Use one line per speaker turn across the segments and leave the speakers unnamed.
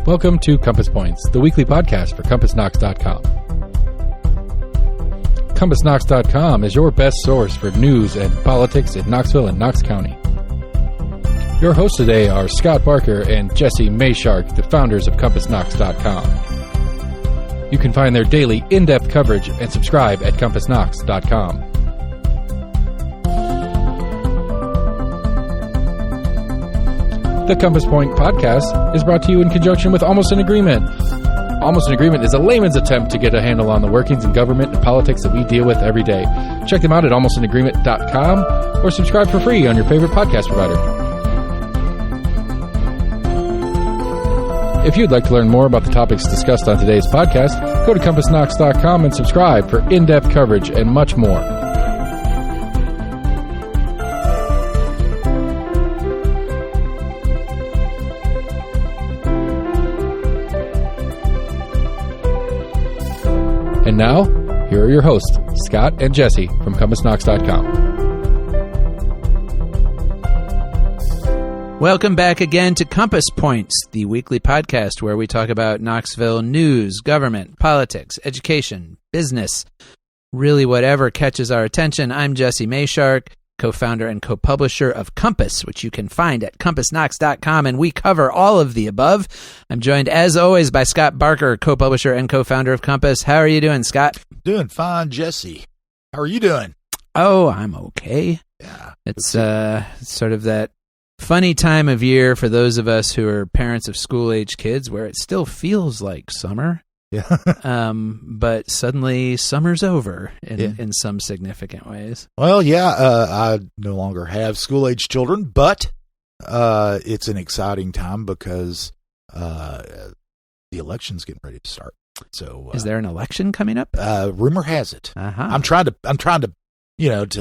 Welcome to Compass Points, the weekly podcast for CompassKnox.com. CompassKnox.com is your best source for news and politics in Knoxville and Knox County. Your hosts today are Scott Barker and Jesse Mayshark, the founders of CompassKnox.com. You can find their daily in-depth coverage and subscribe at CompassKnox.com. The Compass Point podcast is brought to you in conjunction with Almost an Agreement. Almost an Agreement is a layman's attempt to get a handle on the workings in government and politics that we deal with every day. Check them out at almostanagreement.com or subscribe for free on your favorite podcast provider. If you'd like to learn more about the topics discussed on today's podcast, go to CompassKnox.com and subscribe for in-depth coverage and much more. And now, here are your hosts, Scott and Jesse from CompassKnox.com.
Welcome back again to Compass Points, the weekly podcast where we talk about Knoxville news, government, politics, education, business, really whatever catches our attention. I'm Jesse Mayshark, co-founder and co-publisher of Compass, which you can find at CompassKnox.com, and we cover all of the above. I'm joined, as always, by Scott Barker, co-publisher and co-founder of Compass. How are you doing, Scott?
Doing fine, Jesse. How are you doing?
Oh, I'm okay.
Yeah.
It's sort of that funny time of year for those of us who are parents of school-age kids where it still feels like summer.
Yeah.
But suddenly summer's over in some significant ways.
Well, yeah, I no longer have school-age children, but it's an exciting time because the election's getting ready to start. So,
is there an election coming up?
Rumor has it.
Uh-huh.
I'm trying to,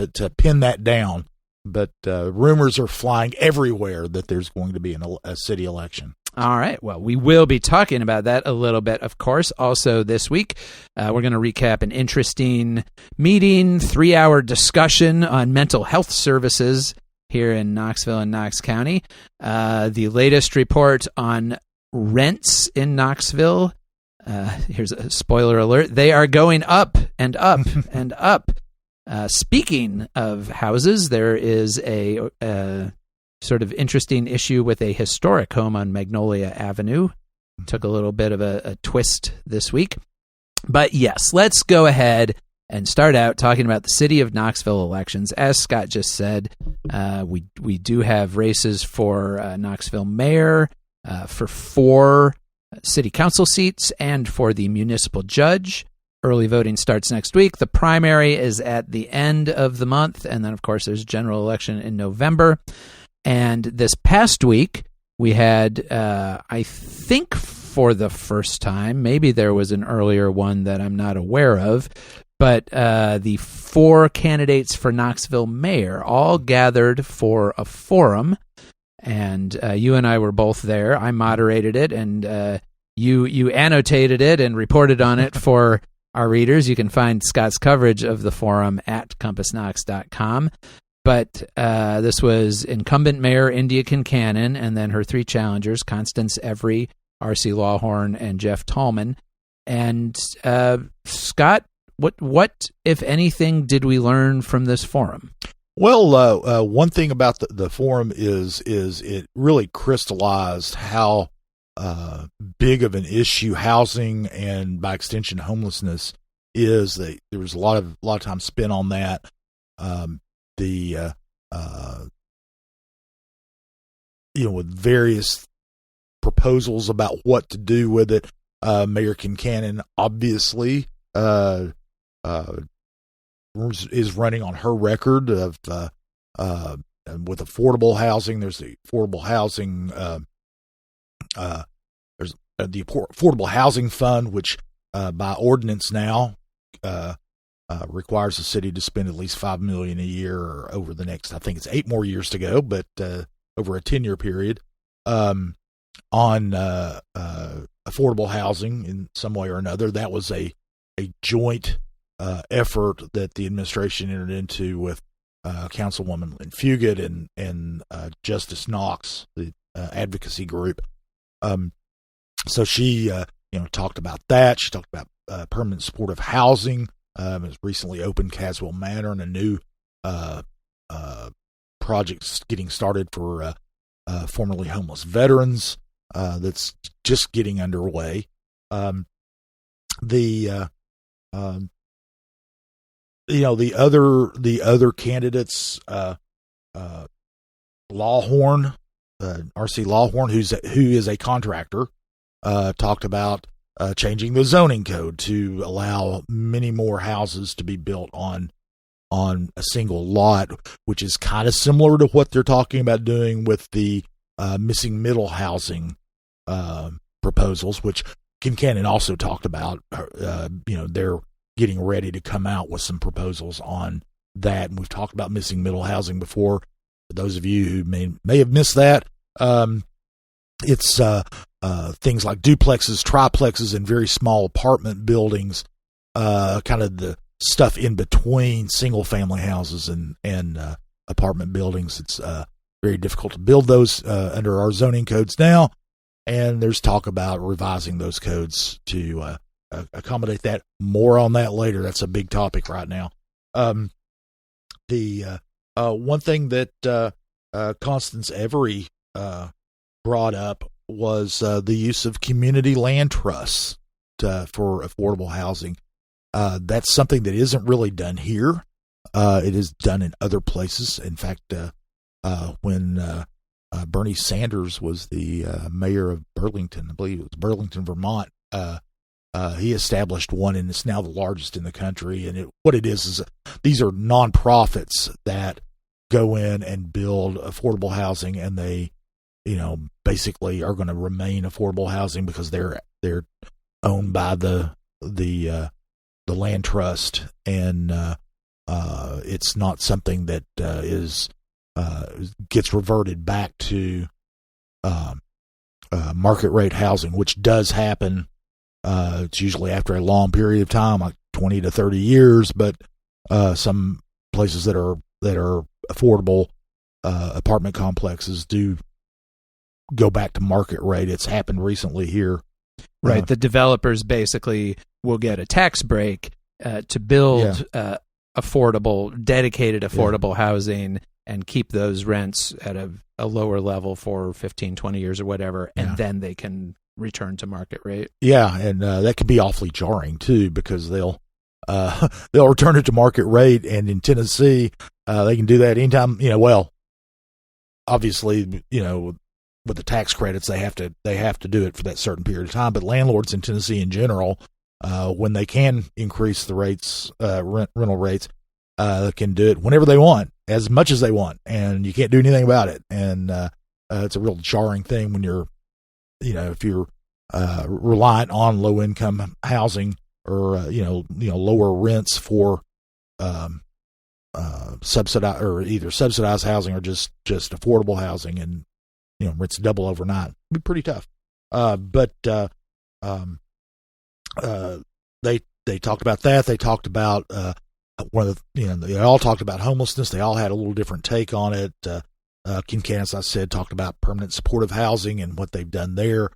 to pin that down, but rumors are flying everywhere that there's going to be a city election.
All right. Well, we will be talking about that a little bit, of course. Also this week, we're going to recap an interesting meeting, 3-hour discussion on mental health services here in Knoxville and Knox County. The latest report on rents in Knoxville. Here's a spoiler alert. They are going up and up and up. Speaking of houses, there is a sort of interesting issue with a historic home on Magnolia Avenue. Took a little bit of a twist this week. But yes, let's go ahead and start out talking about the city of Knoxville elections. As Scott just said, we do have races for Knoxville mayor, for 4 city council seats, and for the municipal judge. Early voting starts next week. The primary is at the end of the month. And then, of course, there's a general election in November. And this past week, we had, I think for the first time, maybe there was an earlier one that I'm not aware of, but the 4 candidates for Knoxville mayor all gathered for a forum. And you and I were both there. I moderated it, and you annotated it and reported on it for our readers. You can find Scott's coverage of the forum at CompassKnox.com. But this was incumbent Mayor India Kincannon and then her 3 challengers, Constance Every, R.C. Lawhorn, and Jeff Tallman. And Scott, what, if anything, did we learn from this forum?
Well, one thing about the forum is it really crystallized how big of an issue housing and, by extension, homelessness is. There was a lot of time spent on that. With various proposals about what to do with it. Mayor Kincannon obviously is running on her record of with affordable housing. There's the affordable housing. There's the affordable housing fund, which by ordinance now requires the city to spend at least $5 million a year over the next, I think it's 8 more years to go, but over a 10-year period, on affordable housing in some way or another. That was a joint effort that the administration entered into with Councilwoman Lynn Fugit and Justice Knox, the advocacy group. So she, talked about that. She talked about permanent supportive housing. Has recently opened Caswell Manor, and a new project getting started for formerly homeless veterans. That's just getting underway. The other candidates, Lawhorn, R.C. Lawhorn, who is a contractor, talked about changing the zoning code to allow many more houses to be built on a single lot, which is kind of similar to what they're talking about doing with the missing middle housing proposals, which Kincannon also talked about. They're getting ready to come out with some proposals on that, and we've talked about missing middle housing before. For those of you who may have missed that, it's things like duplexes, triplexes, and very small apartment buildings, kind of the stuff in between single family houses and apartment buildings. It's very difficult to build those under our zoning codes now, and there's talk about revising those codes to accommodate that. More on that later. That's a big topic right now. The one thing that Constance Every brought up was the use of community land trusts for affordable housing. That's something that isn't really done here. It is done in other places. In fact, when Bernie Sanders was the mayor of Burlington, I believe it was Burlington, Vermont, he established one, and it's now the largest in the country. And what it is these are nonprofits that go in and build affordable housing, and they, basically are going to remain affordable housing because they're owned by the land trust, and it's not something that gets reverted back to market rate housing, which does happen. It's usually after a long period of time, like 20 to 30 years, but some places that are affordable apartment complexes do go back to market rate. It's happened recently here.
Right. The developers basically will get a tax break to build dedicated affordable housing and keep those rents at a lower level for 15, 20 years or whatever, and then they can return to market rate. Yeah,
and that could be awfully jarring too, because they'll return it to market rate, and in Tennessee, they can do that anytime. Obviously, with the tax credits, they have to do it for that certain period of time. But landlords in Tennessee in general, when they can increase the rates, rental rates, can do it whenever they want, as much as they want, and you can't do anything about it. And it's a real jarring thing when you're, if you're reliant on low income housing or lower rents for subsidized or either subsidized housing or just affordable housing, and rents double overnight. It'd be pretty tough. But they talked about that. They talked about one of the, they all talked about homelessness. They all had a little different take on it. Kincannon, as I said, talked about permanent supportive housing and what they've done there.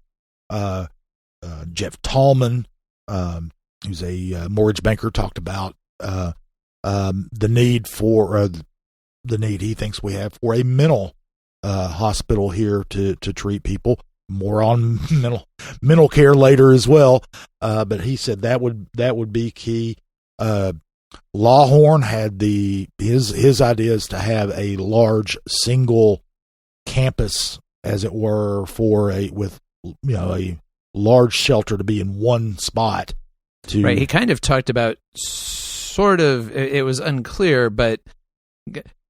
Jeff Tallman, who's a mortgage banker, talked about the need he thinks we have for a mental hospital here to treat people. More on mental care later as well, but he said that would be key. Lawhorn had his idea is to have a large single campus, as it were, with a large shelter to be in one spot.
Right, he kind of talked about it was unclear, but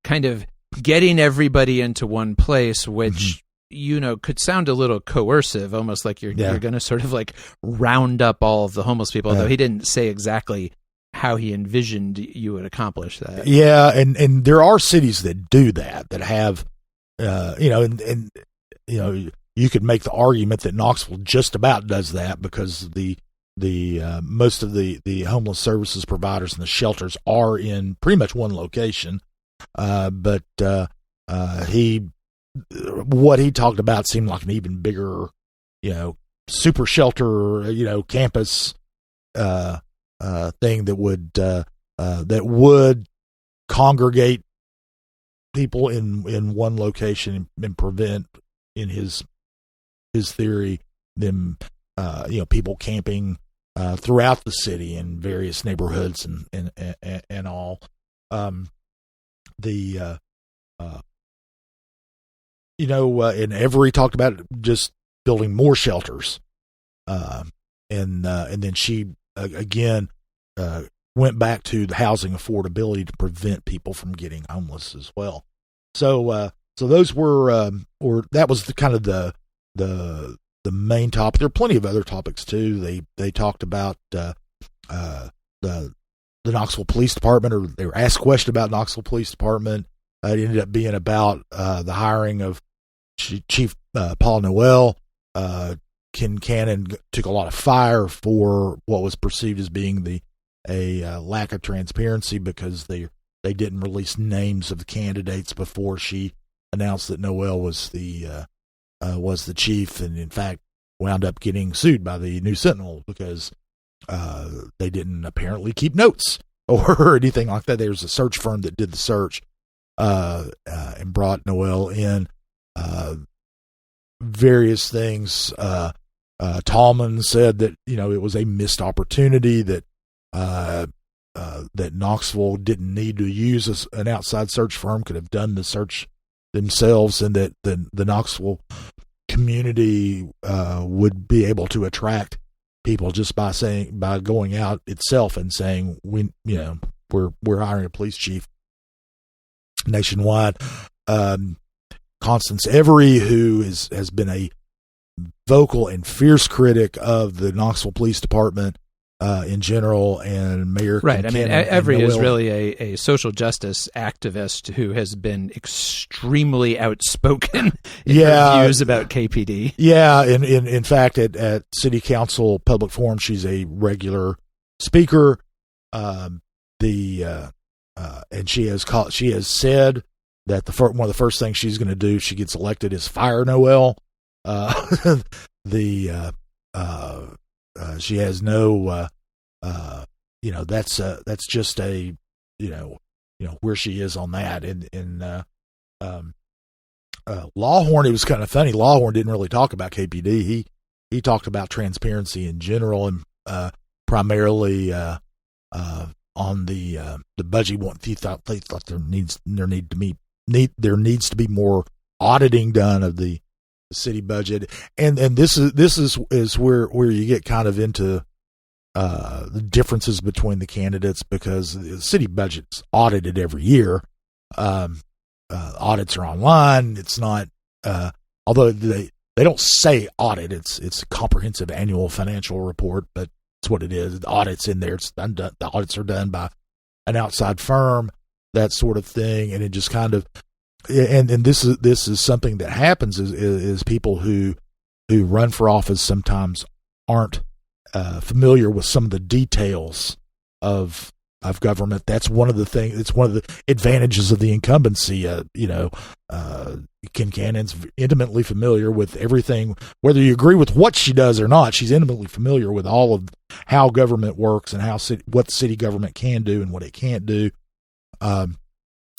kind of getting everybody into one place, which could sound a little coercive, almost like you're going to sort of like round up all of the homeless people. Although he didn't say exactly how he envisioned you would accomplish that.
Yeah, and there are cities that do that have, and you could make the argument that Knoxville just about does that, because the most of the homeless services providers and the shelters are in pretty much one location. But what he talked about seemed like an even bigger, super shelter, campus thing that would congregate people in one location and prevent, in his theory, them people camping throughout the city in various neighborhoods and all. And Every talked about just building more shelters, and then she again went back to the housing affordability to prevent people from getting homeless as well. So those were, or that was the kind of the main topic. There are plenty of other topics too. They talked about the Knoxville Police Department, or they were asked a question about Knoxville Police Department. It ended up being about the hiring of Chief Paul Noel. Ken Cannon took a lot of fire for what was perceived as being a lack of transparency, because they didn't release names of the candidates before she announced that Noel was the chief, and in fact wound up getting sued by the News Sentinel because they didn't apparently keep notes or anything like that. There was a search firm that did the search and brought Noel in. Various things. Tallman said that it was a missed opportunity, that Knoxville didn't need to use an outside search firm, could have done the search themselves, and that the Knoxville community would be able to attract people just by going out itself and saying, we're hiring a police chief nationwide. Constance Every, who has been a vocal and fierce critic of the Knoxville Police Department in general, and Mayor
right.
Kincannon,
Every is really a social justice activist who has been extremely outspoken in her views about KPD.
Yeah, in fact, at City Council public forum, she's a regular speaker. And she has said that one of the first things she's going to do if she gets elected is fire Noel. She has no, that's just a, where she is on that. And Lawhorn, it was kind of funny. Lawhorn didn't really talk about KPD. He talked about transparency in general, and primarily on the budget. They thought there needs to be more auditing done of the city budget, and this is where you get kind of into the differences between the candidates, because the city budget's audited every year. Audits are online. It's not, although they don't say audit. It's a comprehensive annual financial report, but it's what it is. The audit's in there. It's done. The audits are done by an outside firm, that sort of thing, and it just kind of. And this is something that happens is people who run for office sometimes aren't familiar with some of the details of government. That's one of the things. It's one of the advantages of the incumbency. Kincannon's intimately familiar with everything, whether you agree with what she does or not. She's intimately familiar with all of how government works and what city government can do and what it can't do.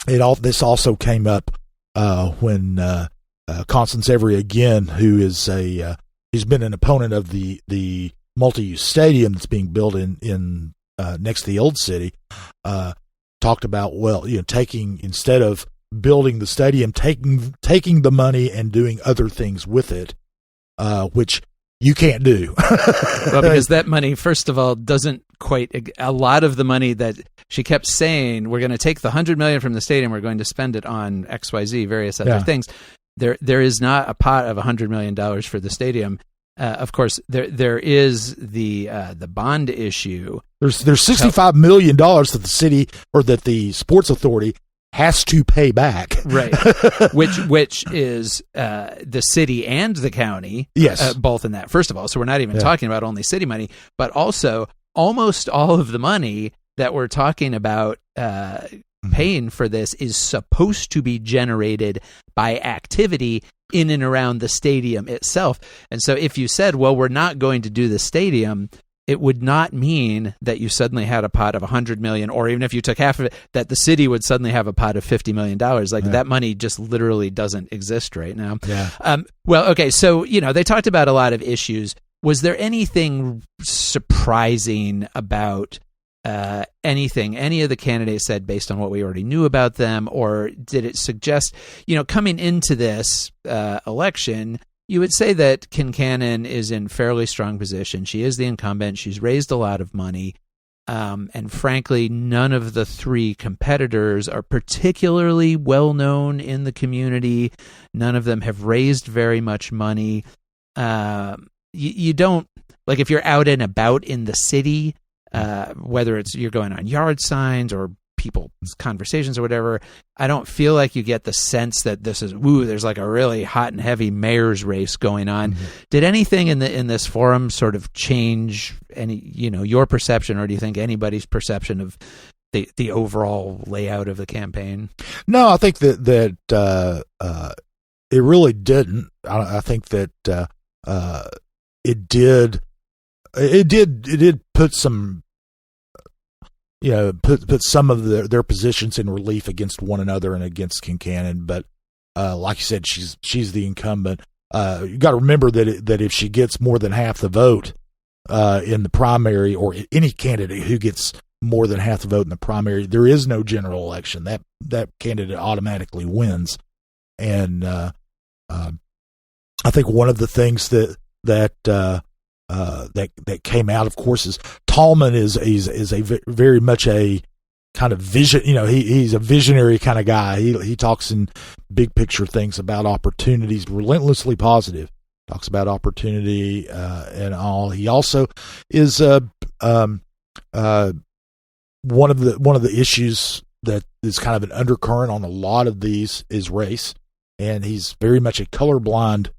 This also came up when Constance Every, again, who is he's been an opponent of the multi-use stadium that's being built in next to the old city, talked about instead of building the stadium, taking the money and doing other things with it, which you can't do.
Well, because that money, first of all, doesn't quite. A lot of the money that she kept saying, we're going to take the $100 million from the stadium, we're going to spend it on XYZ, various other things. There is not a pot of $100 million for the stadium. Of course, there is the bond issue.
There's $65 million that the city, or that the sports authority, has to pay back,
right? which is the city and the county,
yes,
both in that. First of all, so we're not even talking about only city money, but also almost all of the money that we're talking about paying for this is supposed to be generated by activity in and around the stadium itself. And so if you said, well, we're not going to do the stadium, it would not mean that you suddenly had a pot of $100 million, or even if you took half of it, that the city would suddenly have a pot of $50 million. That money just literally doesn't exist right now.
Yeah.
Well, okay. So, they talked about a lot of issues. Was there anything surprising about anything any of the candidates said based on what we already knew about them? Or did it suggest, coming into this election, you would say that Kincannon is in fairly strong position. She is the incumbent. She's raised a lot of money. And frankly, none of the three competitors are particularly well known in the community. None of them have raised very much money. You don't, like, if you're out and about in the city, whether it's you're going on yard signs or people's conversations or whatever, I don't feel like you get the sense that this is, there's like a really hot and heavy mayor's race going on. Mm-hmm. Did anything in this forum sort of change any, your perception, or do you think anybody's perception of the overall layout of the campaign?
No, I think that it really didn't. I think that it did put some, put some of their positions in relief against one another and against Kincannon. But like you said, she's the incumbent. You got to remember that if she gets more than half the vote in the primary, or any candidate who gets more than half the vote in the primary, there is no general election. That candidate automatically wins. And I think one of the things that came out, of course, is Tallman is a very much a kind of vision. He's a visionary kind of guy. He talks in big picture things about opportunities, relentlessly positive. Talks about opportunity and all. He also is one of the issues that is kind of an undercurrent on a lot of these is race, and he's very much a colorblind.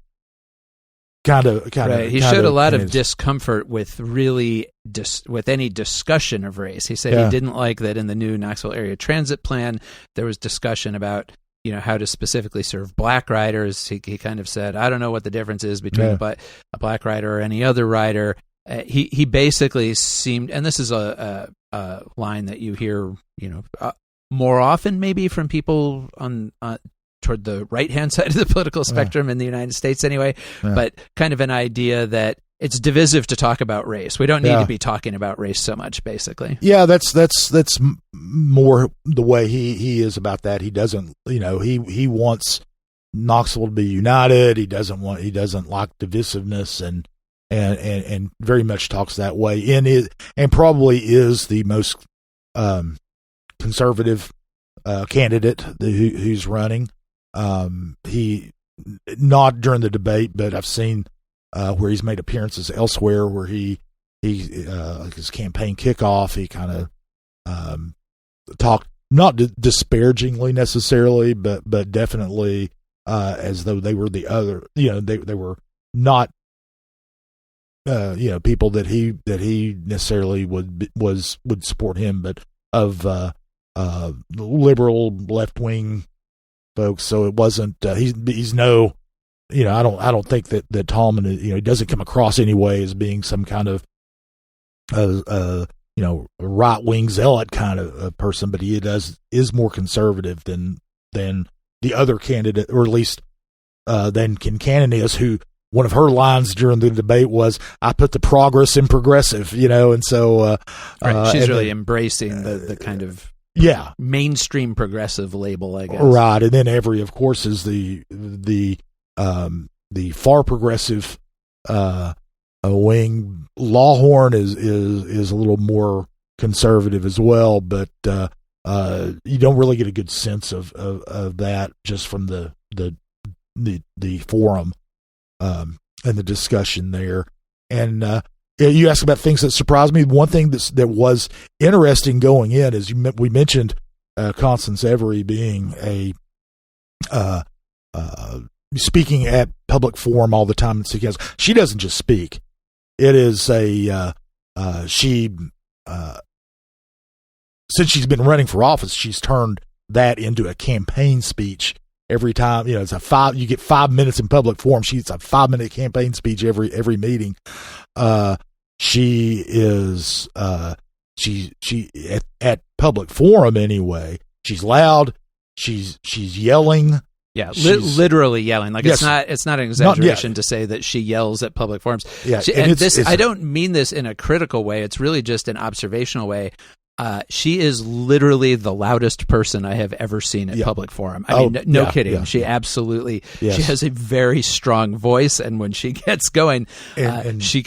Right. He showed a lot of discomfort with with any discussion of race. He said he didn't like that in the new Knoxville area transit plan there was discussion about how to specifically serve black riders. He kind of said, I don't know what the difference is between a black rider or any other rider. He basically seemed, and this is a line that you hear more often maybe from people on toward the right-hand side of the political spectrum in the United States anyway, but kind of an idea that it's divisive to talk about race. We don't need to be talking about race so much, basically. Yeah,
that's more the way he is about that. He doesn't, he wants Knoxville to be united. He doesn't like divisiveness, and very much talks that way. And probably is the most conservative candidate who's running. He, not during the debate, but I've seen where he's made appearances elsewhere where he his campaign kickoff, he kind of talked not disparagingly necessarily, but definitely as though they were the other, they were not people that he necessarily would support him, but of liberal left wing folks. So it wasn't he's no, I don't think that Tallman he doesn't come across anyway as being some kind of right wing zealot kind of person, but he is more conservative than the other candidate, or at least than Kincannon is, who one of her lines during the debate was, I put the progress in progressive, and so
right. She's really embracing the kind of mainstream progressive label, I guess.
Right, and then Avery, of course, is the far progressive wing. Lawhorn is a little more conservative as well, but you don't really get a good sense of that just from the forum and the discussion there. And you asked about things that surprised me. One thing that was interesting going in is we mentioned Constance Avery being a speaking at public forum all the time in city council. She doesn't just speak. It is she since she's been running for office, she's turned that into a campaign speech every time. You get 5 minutes in public forum. She's a 5-minute campaign speech every meeting. She is she at public forum anyway. She's loud. She's yelling.
Yeah, literally yelling. Like
yes.
It's not an exaggeration to say that she yells at public forums.
Yeah,
I don't mean this in a critical way. It's really just an observational way. She is literally the loudest person I have ever seen at public forum. I mean, no kidding. Yeah, she absolutely. Yes. She has a very strong voice, and when she gets going, and she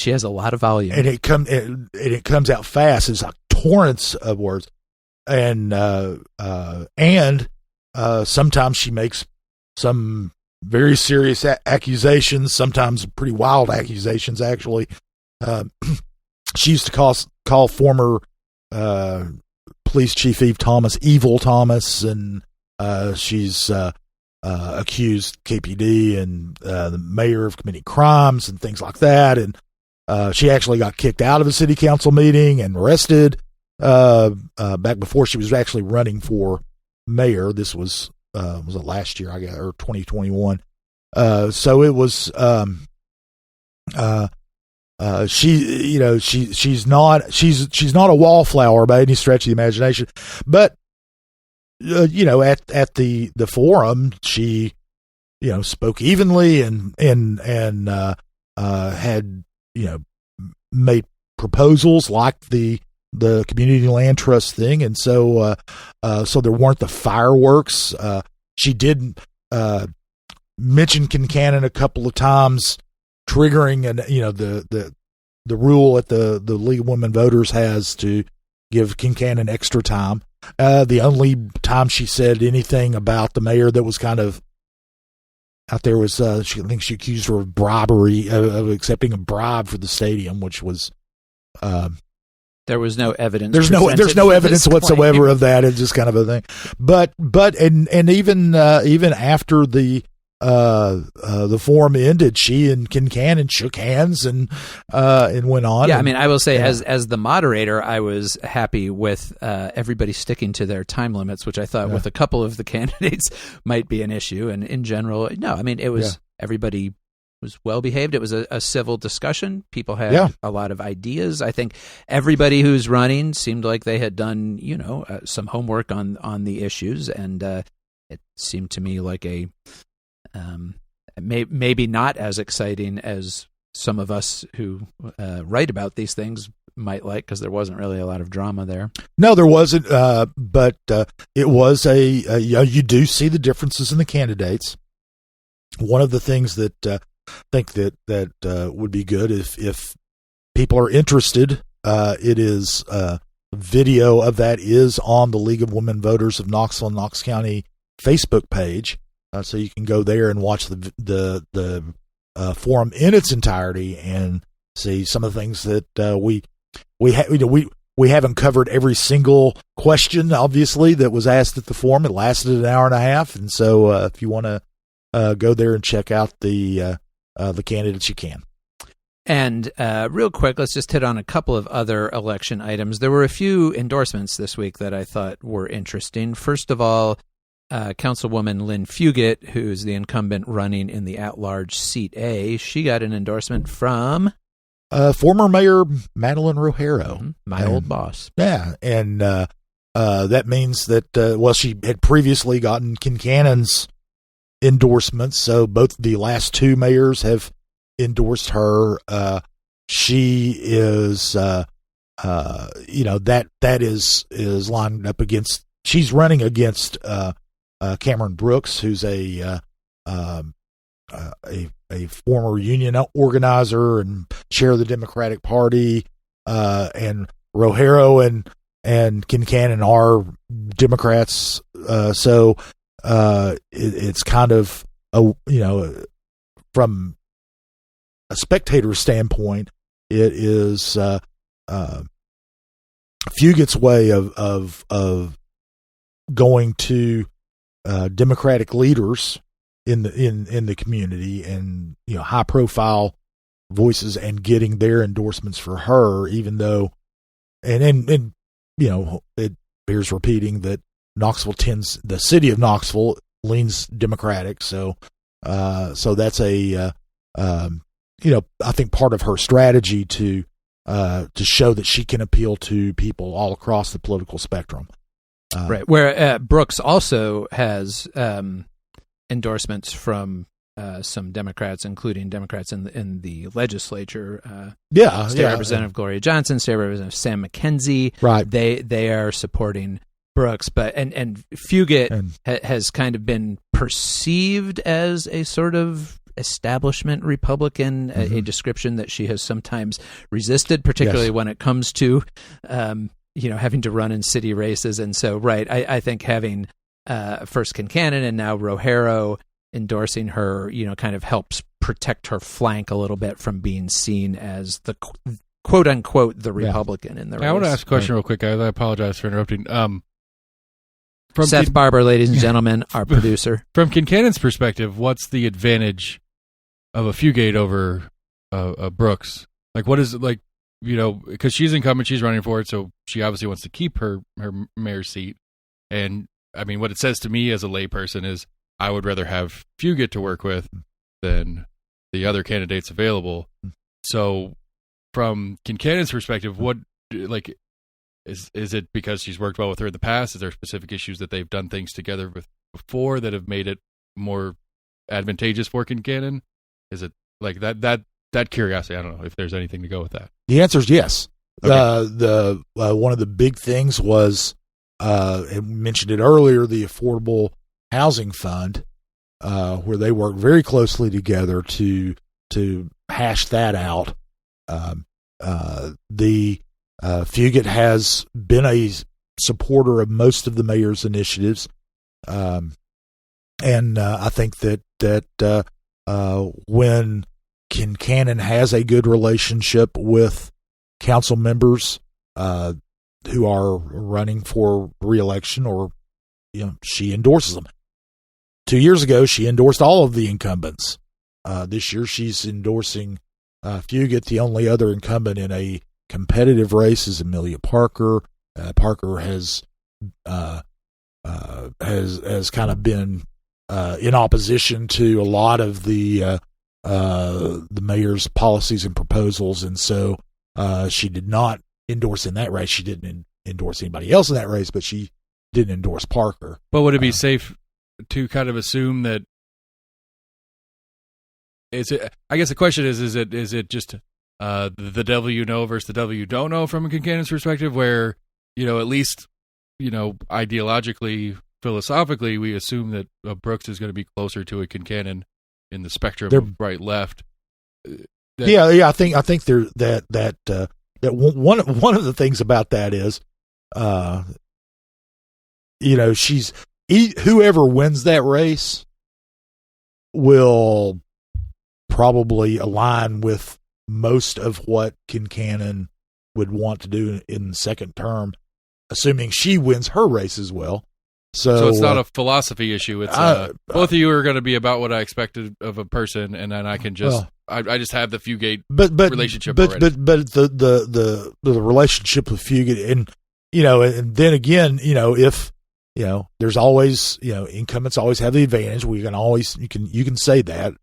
has a lot of volume,
and it comes out fast. It's like torrents of words, and sometimes she makes some very serious accusations, sometimes pretty wild accusations, actually. She used to call former Police Chief Eve Thomas Evil Thomas, and she's accused KPD and the mayor of committing crimes and things like that. And she actually got kicked out of a city council meeting and arrested back before she was actually running for mayor. This was it last year, I guess, or 2021. So it was she's not a wallflower by any stretch of the imagination, but at the forum she spoke evenly and had made proposals like the community land trust thing, and so there weren't the fireworks. She did mention Kincannon a couple of times, triggering the rule that the League of Women Voters has to give Kincannon extra time. The only time she said anything about the mayor that was kind of out there was I think she accused her of bribery, of accepting a bribe for the stadium, which was.
There was no evidence.
There's no evidence whatsoever of that. It's just kind of a thing. But even after the forum ended, she and Kincannon shook hands and went on.
Yeah, I mean, I will say as the moderator, I was happy with everybody sticking to their time limits, which I thought with a couple of the candidates might be an issue. And in general, no, I mean, it was everybody was well behaved. It was a civil discussion. People had a lot of ideas. I think everybody who's running seemed like they had done, some homework on the issues, and it seemed to me like a maybe not as exciting as some of us who write about these things might like, because there wasn't really a lot of drama there.
No, there wasn't. But it was you do see the differences in the candidates. One of the things that think that would be good if people are interested. It is video of that is on the League of Women Voters of Knoxville and Knox County Facebook page, so you can go there and watch the forum in its entirety and see some of the things that we haven't covered every single question, obviously, that was asked at the forum. It lasted an hour and a half, and so if you want to go there and check out the candidates, you can.
And real quick, let's just hit on a couple of other election items. There were a few endorsements this week that I thought were interesting. First of all, Councilwoman Lynn Fugit, who's the incumbent running in the at-large seat A, she got an endorsement from
former Mayor Madeline Rojero,
my old boss.
Yeah, and that means that she had previously gotten Kincannon's endorsements, so both the last two mayors have endorsed her. She is that is lined up against. She's running against Cameron Brooks, who's a former union organizer and chair of the Democratic Party, and Rojero and Kincannon are Democrats, so it's kind of from a spectator standpoint, it is Fugit's way of going to Democratic leaders in the community and high profile voices and getting their endorsements for her, even though and it bears repeating that the city of Knoxville leans Democratic. So that's a I think part of her strategy to show that she can appeal to people all across the political spectrum.
Right. Where Brooks also has endorsements from some Democrats, including Democrats in the legislature. State Representative Gloria Johnson, State Representative Sam McKenzie.
Right.
They are supporting Brooks, but and Fugate has kind of been perceived as a sort of establishment Republican, a description that she has sometimes resisted, particularly when it comes to having to run in city races. And so, I think having first Kincannon and now Rogero endorsing her, kind of helps protect her flank a little bit from being seen as the quote unquote the Republican in the race.
I want to ask a question real quick, guys. I apologize for interrupting.
From Seth Barber, ladies and gentlemen, our producer.
From Kincannon's perspective, what's the advantage of a Fugate over a Brooks? Like, what is it like? Because she's incumbent, she's running for it, so she obviously wants to keep her mayor's seat. And I mean, what it says to me as a layperson is, I would rather have Fugate to work with than the other candidates available. So, from Kincannon's perspective, what is it because she's worked well with her in the past? Is there specific issues that they've done things together with before that have made it more advantageous for Kincannon? Is it like that curiosity? I don't know if there's anything to go with that.
The answer is yes.
Okay.
One of the big things was, I mentioned it earlier, the Affordable Housing Fund, where they work very closely together to hash that out. Fugate has been a supporter of most of the mayor's initiatives, and I think that when Kincannon has a good relationship with council members who are running for re-election, or she endorses them. 2 years ago, she endorsed all of the incumbents. This year, she's endorsing Fugate. The only other incumbent in a competitive race is Amelia Parker. Parker has kind of been in opposition to a lot of the mayor's policies and proposals, and so she did not endorse in that race. She didn't endorse anybody else in that race, but she didn't endorse Parker.
But would it be safe to kind of assume that? I guess the question is it just the devil you know versus the devil you don't know from a Kincannon's perspective, where at least ideologically, philosophically, we assume that Brooks is going to be closer to a Kincannon in the spectrum of right left.
I think there that one of the things about that is, she's whoever wins that race will probably align with most of what Kincannon would want to do in the second term, assuming she wins her race as well. So
it's not a philosophy issue. It's both of you are going to be about what I expected of a person, and then I can just I just have the Fugate relationship already.
But the relationship with Fugate, and and then again, if there's always incumbents always have the advantage. We can always you can say that,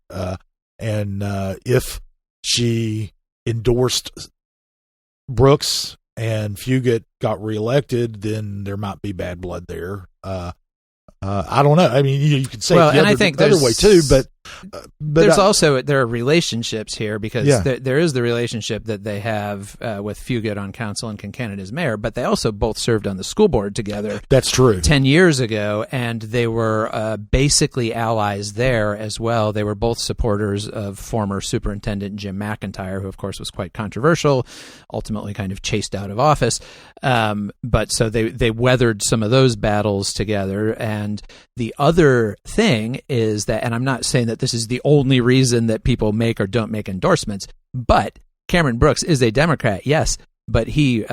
and if she endorsed Brooks and Fugate got reelected, then there might be bad blood there. I don't know. I mean, you could say it the other way too, but
there's there are relationships here, because there is the relationship that they have with Fugate on council and Kincannon as mayor, but they also both served on the school board together.
That's true.
10 years ago, and they were basically allies there as well. They were both supporters of former Superintendent Jim McIntyre, who of course was quite controversial, ultimately kind of chased out of office. But so they weathered some of those battles together. And the other thing is that, and I'm not saying that this is the only reason that people make or don't make endorsements, but Cameron Brooks is a Democrat, yes, but he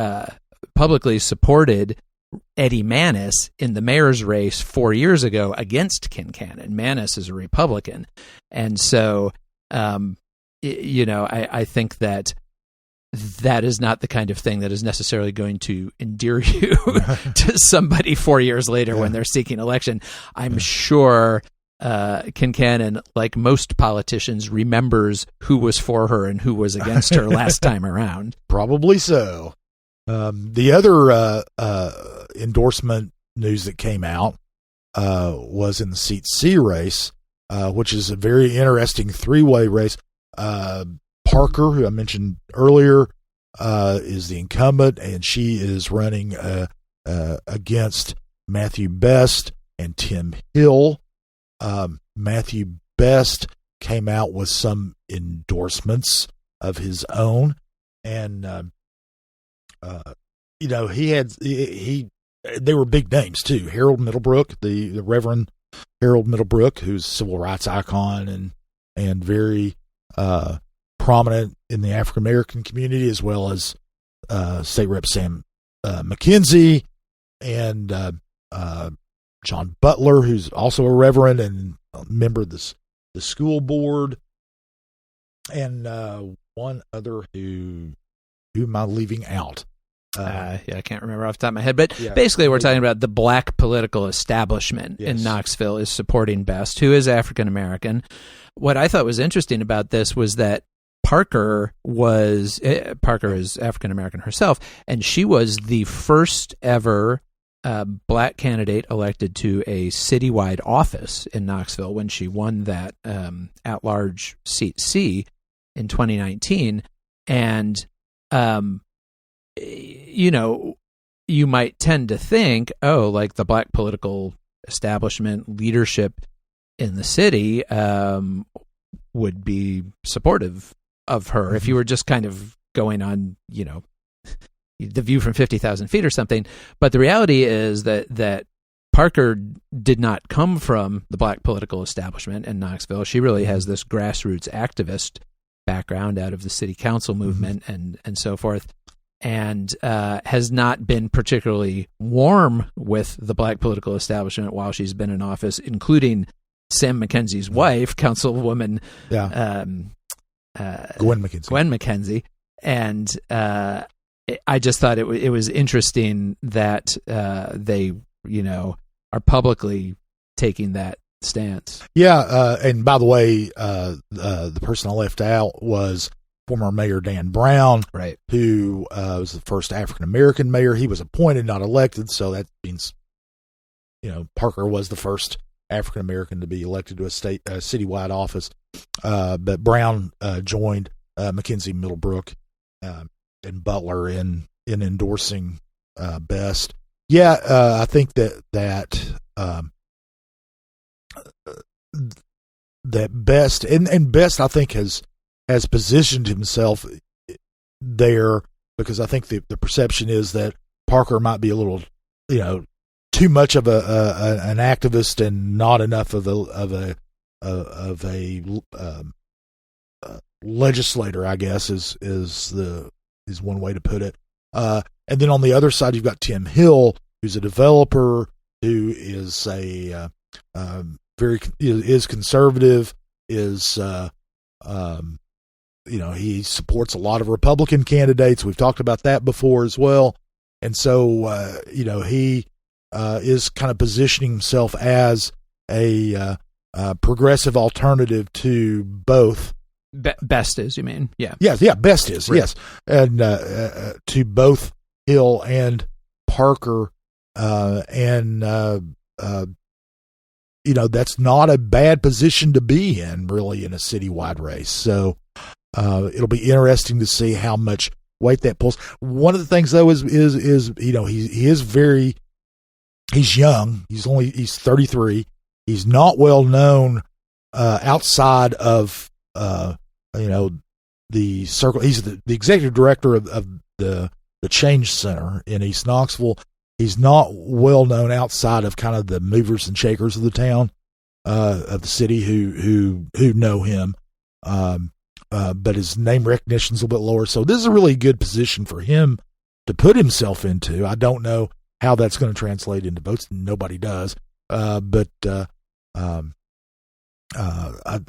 publicly supported Eddie Manis in the mayor's race 4 years ago against Kincannon. Manis is a Republican. And so, I think that that is not the kind of thing that is necessarily going to endear you to somebody 4 years later when they're seeking election. I'm sure Kincannon, like most politicians, remembers who was for her and who was against her last time around.
Probably so. The other endorsement news that came out was in the seat C race, which is a very interesting three-way race. Parker, who I mentioned earlier, is the incumbent, and she is running against Matthew Best and Tim Hill. Matthew Best came out with some endorsements of his own, and they were big names too. Harold Middlebrook, the Reverend Harold Middlebrook, who's a civil rights icon and very prominent in the African American community, as well as State Rep Sam McKenzie and John Butler, who's also a reverend and a member of the school board, and one other who am I leaving out?
I can't remember off the top of my head, but basically we're talking about the black political establishment in Knoxville is supporting Best, who is African American. What I thought was interesting about this was that Parker is African American herself, and she was the first ever black candidate elected to a citywide office in Knoxville when she won that at-large seat C in 2019. And you might tend to think, like the black political establishment leadership in the city would be supportive of her if you were just kind of going on, the view from 50,000 feet or something. But the reality is that Parker did not come from the black political establishment in Knoxville. She really has this grassroots activist background out of the city council movement and so forth, and has not been particularly warm with the black political establishment while she's been in office, including Sam McKenzie's wife, Councilwoman
Gwen McKenzie.
And I just thought it was interesting that they, are publicly taking that stance.
Yeah, and by the way, the person I left out was former Mayor Dan Brown,
right?
Who was the first African American mayor. He was appointed, not elected, so that means, Parker was the first African American to be elected to a citywide office. But Brown joined McKenzie, Middlebrook, and Butler in endorsing Best. I think that Best and Best, I think, has positioned himself there because I think the perception is that Parker might be a little, too much of an activist and not enough of a legislator, I guess is one way to put it. And then on the other side, you've got Tim Hill, who's a developer, who is is conservative, he supports a lot of Republican candidates. We've talked about that before as well. And so, he is kind of positioning himself as a progressive alternative to both.
Best is, you mean? Yeah.
Best is, right. Yes. And to both Hill and Parker. That's not a bad position to be in, really, in a citywide race. So it'll be interesting to see how much weight that pulls. One of the things, though, is he's young. He's 33. He's not well known outside of the circle. He's the executive director of the Change Center in East Knoxville. He's not well known outside of kind of the movers and shakers of the town, of the city who know him. But his name recognition is a little bit lower. So this is a really good position for him to put himself into. I don't know how that's going to translate into votes. Nobody does. But I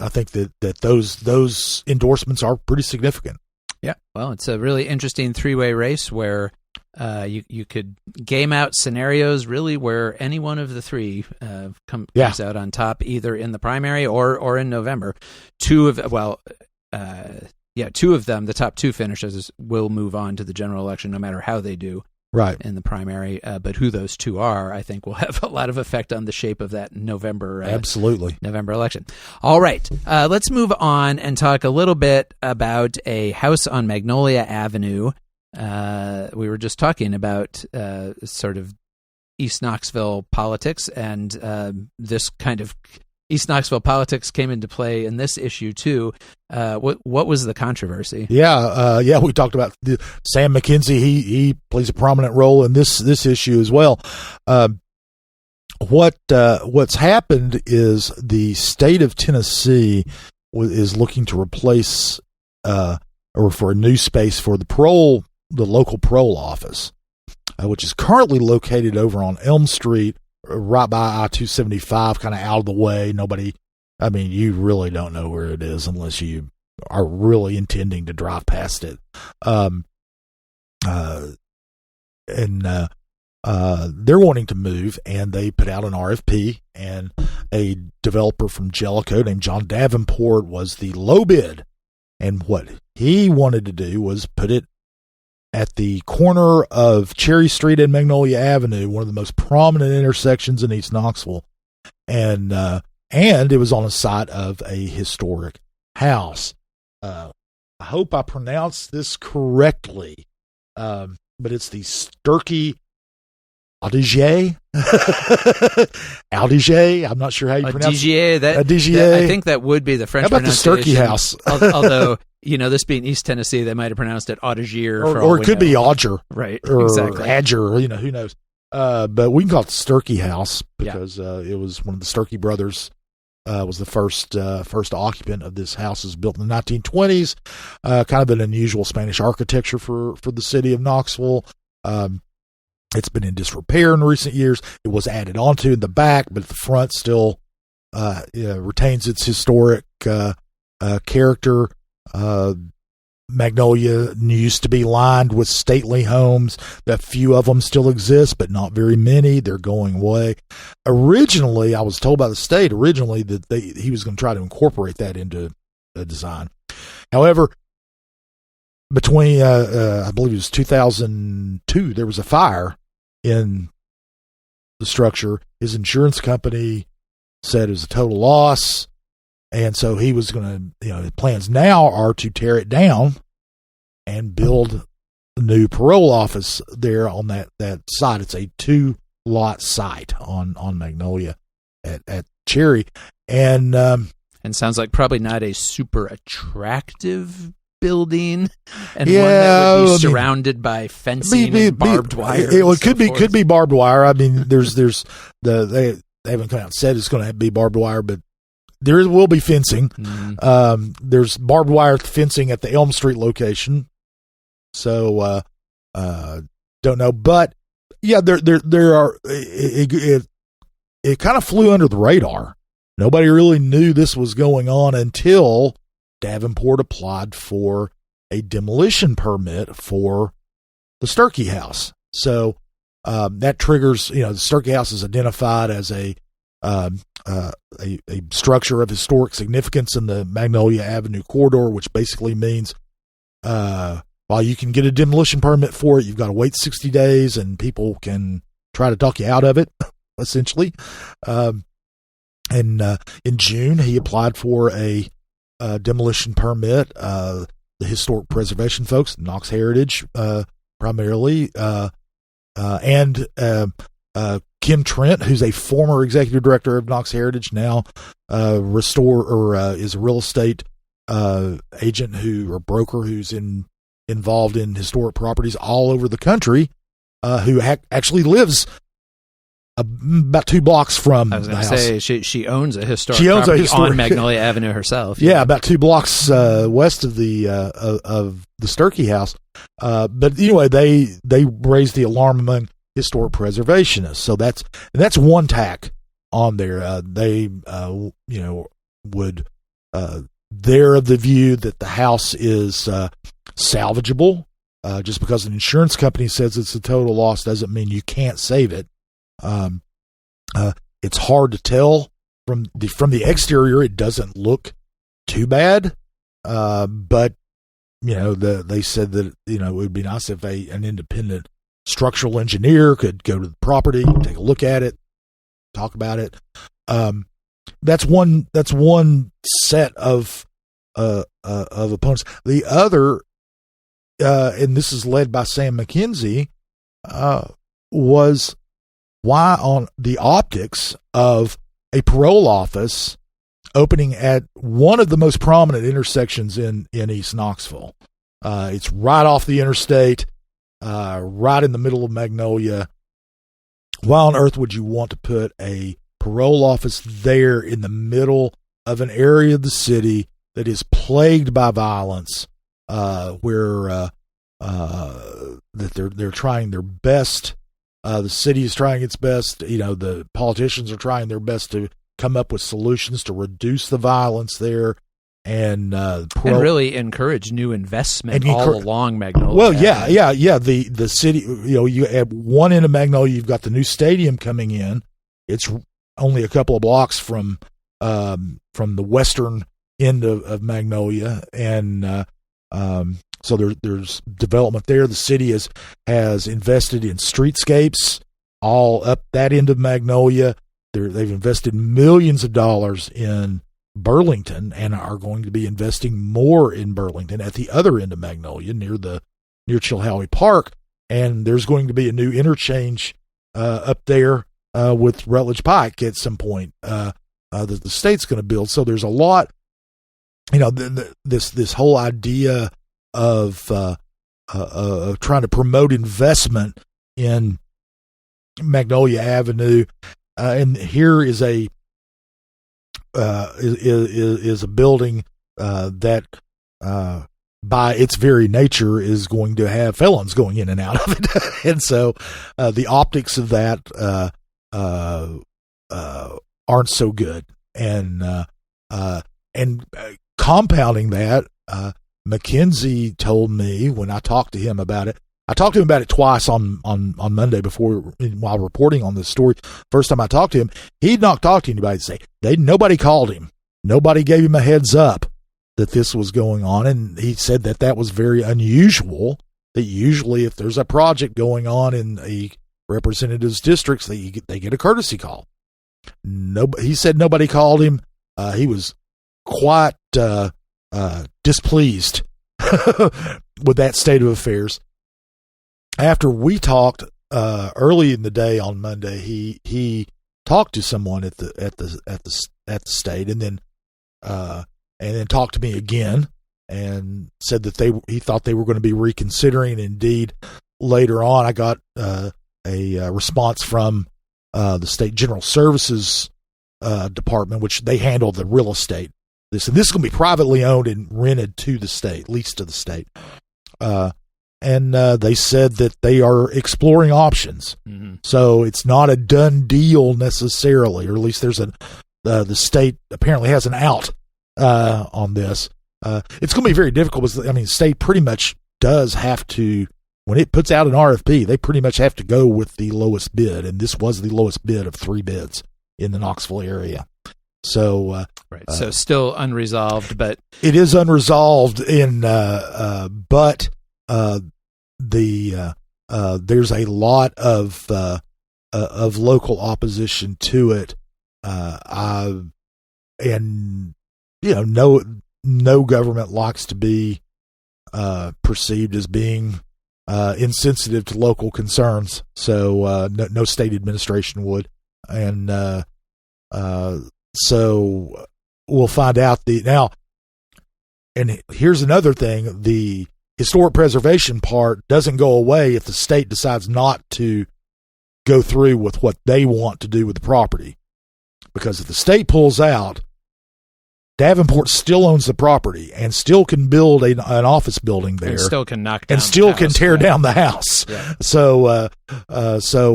think that those endorsements are pretty significant.
Yeah. Well, it's a really interesting three-way race where you could game out scenarios really where any one of the three comes out on top, either in the primary or in November. Two of them, the top two finishers will move on to the general election no matter how they do in the primary. But who those two are, I think, will have a lot of effect on the shape of that November election. All right. Let's move on and talk a little bit about a house on Magnolia Avenue. We were just talking about sort of East Knoxville politics, and this kind of East Knoxville politics came into play in this issue too. What was the controversy? We talked about Sam McKenzie. He plays a prominent role in this issue as well. What's happened is the state of Tennessee is looking to replace or for a new space for the local parole office, which is currently located over on Elm Street, right by I-275, kind of out of the way. You really don't know where it is unless you are really intending to drive past it. They're wanting to move, and they put out an RFP, and a developer from Jellicoe named John Davenport was the low bid. And what he wanted to do was put it at the corner of Cherry Street and Magnolia Avenue, one of the most prominent intersections in East Knoxville, and it was on the site of a historic house. I hope I pronounced this correctly, but it's the Sturkey Audigier. Audigier. I'm not sure how you pronounce it. Audigier. I think that would be the French pronunciation.
How about the Sturkey house?
Although, this being East Tennessee, they might have pronounced it Audigier.
Or it could be Odger.
Right.
Or
exactly.
Adger, who knows. But we can call it the Sturkey house because it was one of the Sturkey brothers was the first occupant of this house. It was built in the 1920s. Kind of an unusual Spanish architecture for the city of Knoxville. It's been in disrepair in recent years. It was added onto in the back, but the front still retains its historic character. Magnolia used to be lined with stately homes. A few of them still exist, but not very many. They're going away. Originally, I was told by the state that he was going to try to incorporate that into the design. However, between I believe it was 2002, there was a fire in the structure. His insurance company said it was a total loss, and so he was going to, his plans now are to tear it down and build a new parole office there on that site. It's a 2-lot site on Magnolia at Cherry, and
sounds like probably not a super attractive building, and one that would be surrounded by fencing and barbed wire.
It could be barbed wire. I mean, they haven't come out and said it's going to be barbed wire, but there will be fencing.
Mm-hmm.
There's barbed wire fencing at the Elm Street location. So don't know, but yeah, there are. It kind of flew under the radar. Nobody really knew this was going on until Davenport applied for a demolition permit for the Sturkey house. So that triggers, the Sturkey house is identified as a structure of historic significance in the Magnolia Avenue corridor, which basically means while you can get a demolition permit for it, you've got to wait 60 days and people can try to talk you out of it, essentially. And in June, he applied for a demolition permit. The historic preservation folks, Knox Heritage, primarily, and Kim Trent, who's a former executive director of Knox Heritage, now is a real estate agent or broker who's involved in historic properties all over the country, who actually lives about 2 blocks from
I was
the
going to
house.
say she owns a historic property on Magnolia Avenue herself.
Yeah, about 2 blocks west of the Sturkey house. But anyway, they raised the alarm among historic preservationists. So that's one tack on there. They would they're of the view that the house is salvageable. Just because an insurance company says it's a total loss doesn't mean you can't save it. It's hard to tell from the exterior. It doesn't look too bad, but they said that it would be nice if an independent structural engineer could go to the property, take a look at it, talk about it. That's one set of opponents. The other, and this is led by Sam McKenzie, was why on the optics of a parole office opening at one of the most prominent intersections in East Knoxville. It's right off the interstate, right in the middle of Magnolia. Why on earth would you want to put a parole office there in the middle of an area of the city that is plagued by violence, where that they're trying their best? The city is trying its best. The politicians are trying their best to come up with solutions to reduce the violence there, and
really encourage new investment all along Magnolia.
Well, yeah. The city, you at one end of Magnolia, you've got the new stadium coming in. It's only a couple of blocks from the western end of Magnolia, and so there's development there. The city has invested in streetscapes all up that end of Magnolia. They've invested millions of dollars in Burlington and are going to be investing more in Burlington at the other end of Magnolia near Chilhowie Park. And there's going to be a new interchange up there with Rutledge Pike at some point that the state's going to build. So there's a lot, this whole idea of trying to promote investment in Magnolia Avenue, and here is a building that by its very nature is going to have felons going in and out of it, and so the optics of that aren't so good, and compounding that. McKenzie told me when I talked to him about it. I talked to him about it twice on Monday while reporting on this story. First time I talked to him, he'd not talked to anybody to say nobody called him. Nobody gave him a heads up that this was going on. And he said that was very unusual, that usually if there's a project going on in a representative's districts, they get a courtesy call. He said nobody called him. He was quite displeased with that state of affairs. After we talked early in the day on Monday, he talked to someone at the state, and then talked to me again and said that he thought they were going to be reconsidering. Indeed, later on, I got a response from the state general services department, which they handle the real estate. This is going to be privately owned and rented to the state, leased to the state. And they said that they are exploring options. Mm-hmm. So it's not a done deal necessarily, or at least the state apparently has an out on this. It's going to be very difficult because, the state pretty much does have to, when it puts out an RFP, they pretty much have to go with the lowest bid. And this was the lowest bid of 3 bids in the Knoxville area. So,
right. So still unresolved, but
it is unresolved but there's a lot of local opposition to it. No government likes to be perceived as being insensitive to local concerns. So no state administration would, and so we'll find out now. And here's another thing: the historic preservation part doesn't go away if the state decides not to go through with what they want to do with the property. Because if the state pulls out, Davenport still owns the property and still can build an office building there, and
still can knock down
and still can tear
right?
down the house.
Yeah.
So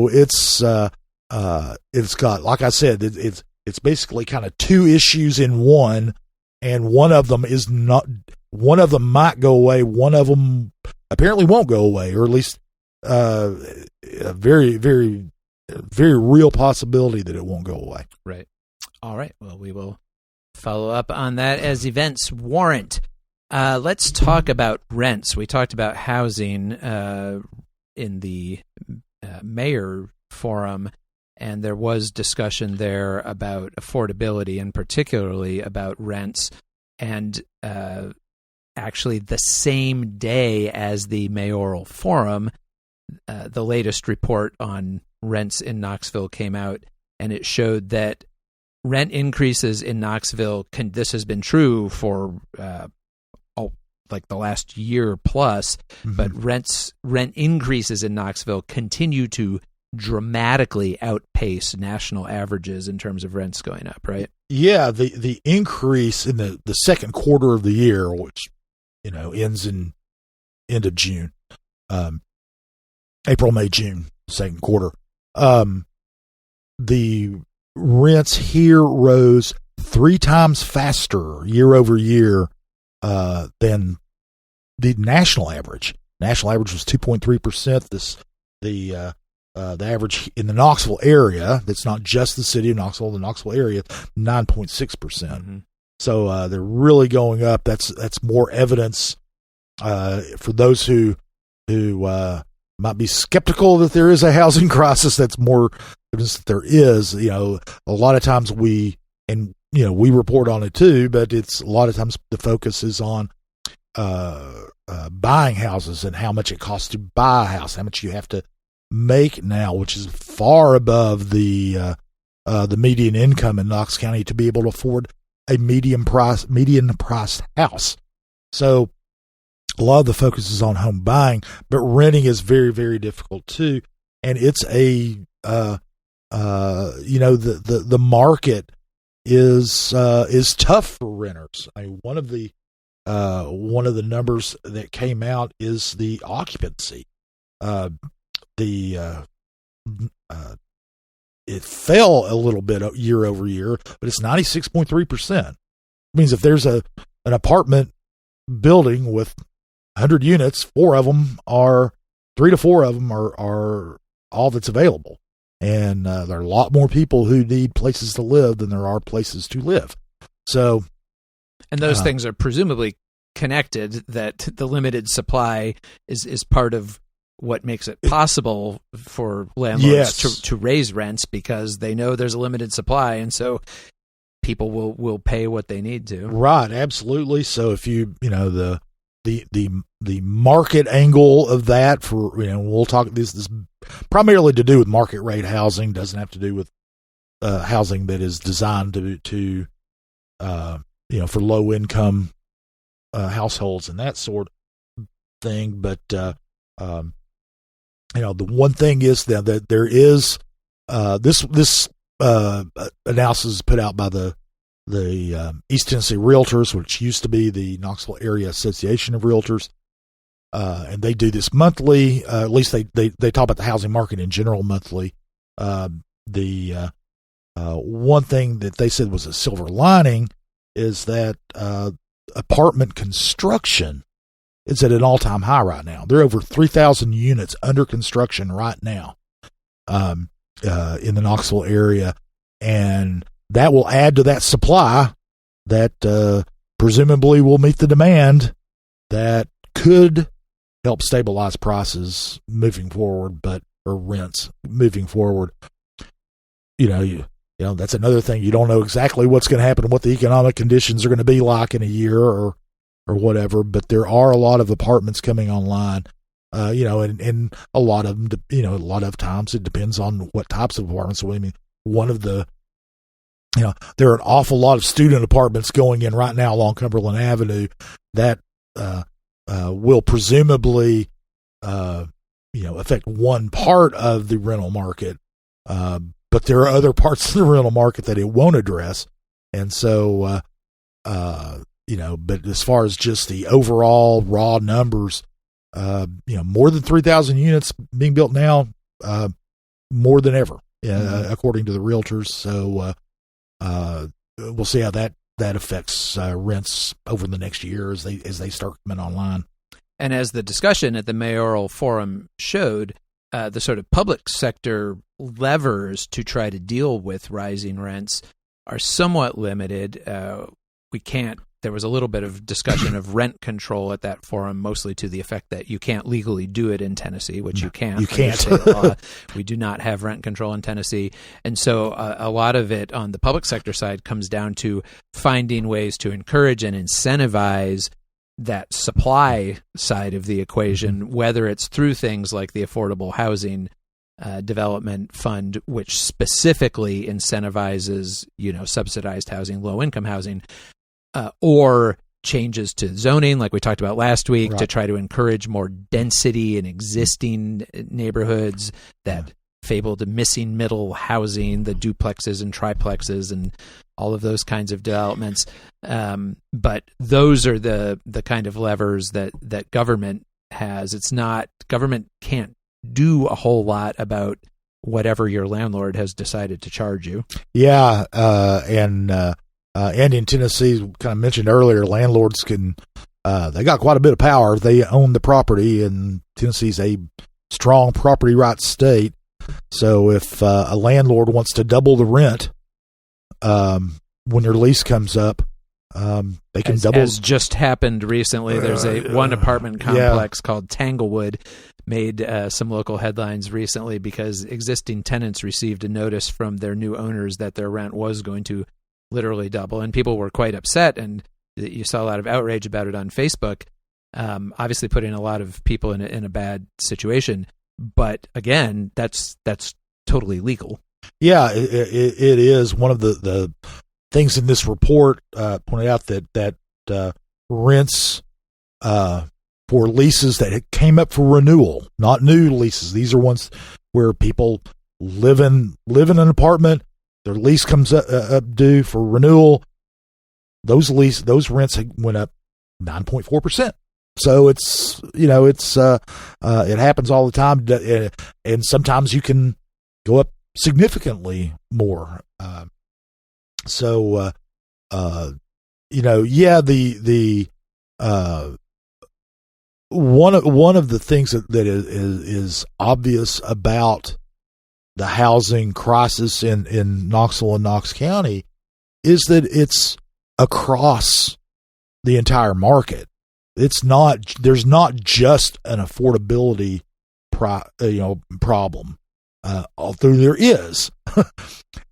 it's got, like I said, it's basically kind of 2 issues in one, and one of them is not. One of them might go away. One of them apparently won't go away, or at least a very, very, very real possibility that it won't go away.
Right. All right. Well, we will follow up on that as events warrant. Let's talk about rents. We talked about housing in the mayor forum, and there was discussion there about affordability and particularly about rents. And actually, the same day as the mayoral forum, the latest report on rents in Knoxville came out, and it showed that rent increases in Knoxville, this has been true for like the last year plus, but rent increases in Knoxville continue to dramatically outpace national averages in terms of rents going up, right?
Yeah, the increase in the second quarter of the year, which ends in end of June, April, May, June, second quarter. The rents here rose 3 times faster year over year than the national average. National average was 2.3%. The average in the Knoxville area, that's not just the city of Knoxville, the Knoxville area, 9.6%. Mm-hmm. So they're really going up. That's more evidence for those who might be skeptical that there is a housing crisis. That's more evidence that there is. A lot of times we report on it too, but it's a lot of times the focus is on buying houses and how much it costs to buy a house, how much you have to make now, which is far above the median income in Knox County to be able to afford a median priced house. So a lot of the focus is on home buying, but renting is very, very difficult too. And it's the market is tough for renters. I mean, one of the numbers that came out is the occupancy. It fell a little bit year over year, but it's 96.3%. It means if there's an apartment building with 100 units, 3 to 4 of them are all that's available. And there are a lot more people who need places to live than there are places to live. So,
and those things are presumably connected, that the limited supply is part of what makes it possible for landlords to raise rents, because they know there's a limited supply, and so people will pay what they need to.
Right, absolutely. So if the market angle of that, for we'll talk this is primarily to do with market rate housing, doesn't have to do with housing that is designed to for low income households and that sort of thing. But the one thing is that there is this analysis put out by the East Tennessee Realtors, which used to be the Knoxville Area Association of Realtors, and they do this monthly. At least they talk about the housing market in general monthly. The one thing that they said was a silver lining is that apartment construction is at an all-time high right now. There are over 3,000 units under construction right now in the Knoxville area, and that will add to that supply that presumably will meet the demand that could help stabilize prices moving forward, or rents moving forward. That's another thing. You don't know exactly what's going to happen and what the economic conditions are going to be like in a year or whatever, but there are a lot of apartments coming online, and a lot of them, a lot of times it depends on what types of apartments. So, I mean, one of the, there are an awful lot of student apartments going in right now along Cumberland Avenue that will presumably, affect one part of the rental market, but there are other parts of the rental market that it won't address. And so, but as far as just the overall raw numbers, more than 3,000 units being built now, more than ever, according to the realtors. So we'll see how that that affects rents over the next year as they start coming online.
And as the discussion at the mayoral forum showed, the sort of public sector levers to try to deal with rising rents are somewhat limited. There was a little bit of discussion of rent control at that forum, mostly to the effect that you can't legally do it in Tennessee, which you can't.
You can't.
State law. We do not have rent control in Tennessee. And so a lot of it on the public sector side comes down to finding ways to encourage and incentivize that supply side of the equation, whether it's through things like the Affordable Housing Development Fund, which specifically incentivizes, subsidized housing, low-income housing, or changes to zoning, like we talked about last week,
right,
to try to encourage more density in existing neighborhoods, that fabled missing middle housing, the duplexes and triplexes and all of those kinds of developments. But those are the kind of levers that government has. Government can't do a whole lot about whatever your landlord has decided to charge you.
Yeah, and in Tennessee, kind of mentioned earlier, landlords can they got quite a bit of power. They own the property, and Tennessee's a strong property rights state. So if a landlord wants to double the rent when their lease comes up, they can double.
As just happened recently, there's one apartment complex called Tanglewood made some local headlines recently because existing tenants received a notice from their new owners that their rent was going to literally double, and people were quite upset, and you saw a lot of outrage about it on Facebook, obviously putting a lot of people in a bad situation. But again, that's totally legal.
Yeah, it is. One of the things in this report pointed out that rents for leases that came up for renewal, not new leases. These are ones where people live in an apartment. Their lease comes up due for renewal. Those rents went up 9.4%. So it's it happens all the time, and sometimes you can go up significantly more. The one of the things that is obvious about the housing crisis in Knoxville and Knox County is that it's across the entire market. There's not just an affordability problem, although there is.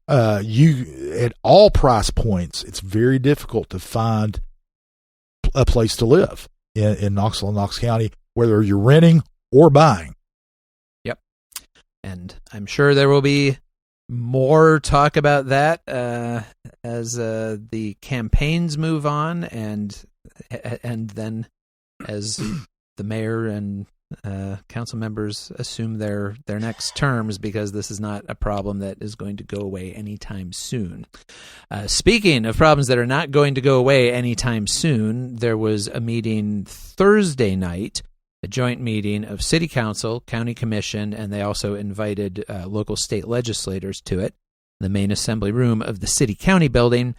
At all price points, it's very difficult to find a place to live in Knoxville and Knox County, whether you're renting or buying.
Yep. And I'm sure there will be more talk about that as the campaigns move on, and then as the mayor and council members assume their next terms, because this is not a problem that is going to go away anytime soon. Speaking of problems that are not going to go away anytime soon, there was a meeting Thursday night, a joint meeting of City Council, County Commission, and they also invited local state legislators to it, the main assembly room of the City-County building,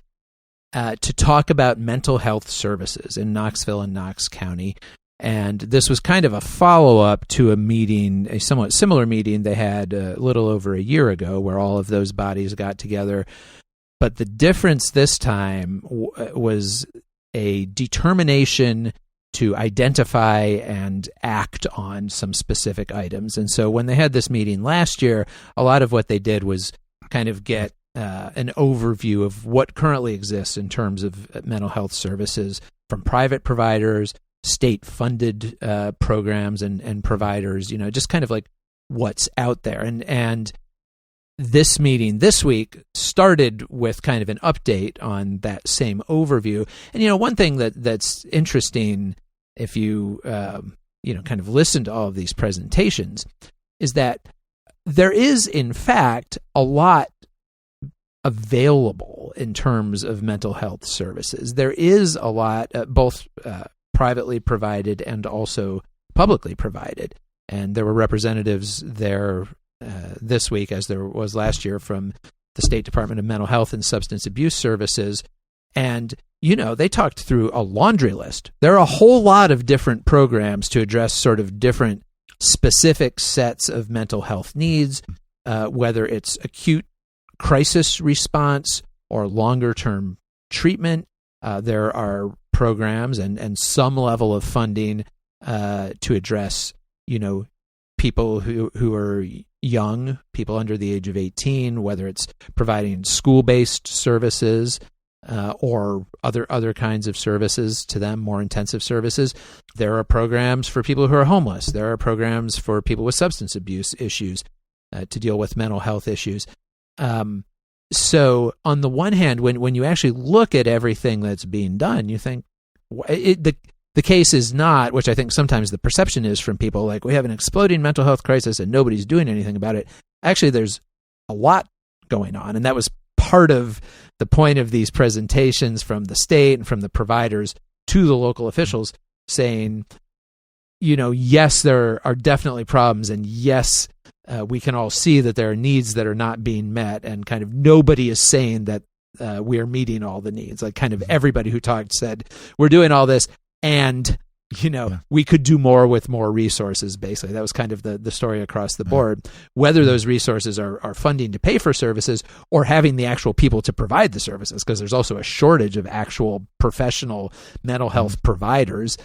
to talk about mental health services in Knoxville and Knox County. And this was kind of a follow-up to a somewhat similar meeting they had a little over a year ago, where all of those bodies got together. But the difference this time was a determination to identify and act on some specific items. And so when they had this meeting last year, a lot of what they did was kind of get an overview of what currently exists in terms of mental health services from private providers, state-funded programs and providers, just kind of like what's out there. And this meeting this week started with kind of an update on that same overview. And, one thing that's interesting, if you, kind of listen to all of these presentations, is that there is, in fact, a lot available in terms of mental health services. There is a lot, both privately provided and also publicly provided. And there were representatives there this week, as there was last year, from the State Department of Mental Health and Substance Abuse Services. And, they talked through a laundry list. There are a whole lot of different programs to address sort of different specific sets of mental health needs, whether it's acute crisis response or longer-term treatment. There are programs and some level of funding to address, people who are young, people under the age of 18, whether it's providing school-based services or other kinds of services to them, more intensive services. There are programs for people who are homeless. There are programs for people with substance abuse issues to deal with mental health issues. So on the one hand, when you actually look at everything that's being done, you think the case is not, which I think sometimes the perception is from people, like we have an exploding mental health crisis and nobody's doing anything about it. Actually, there's a lot going on, and that was part of the point of these presentations from the state and from the providers to the local officials, saying, yes, there are definitely problems, and yes, we can all see that there are needs that are not being met, and kind of nobody is saying that we are meeting all the needs. Like kind of everybody who talked said, we're doing all this, and we could do more with more resources, basically. That was kind of the story across the board. Whether those resources are funding to pay for services or having the actual people to provide the services, because there's also a shortage of actual professional mental health providers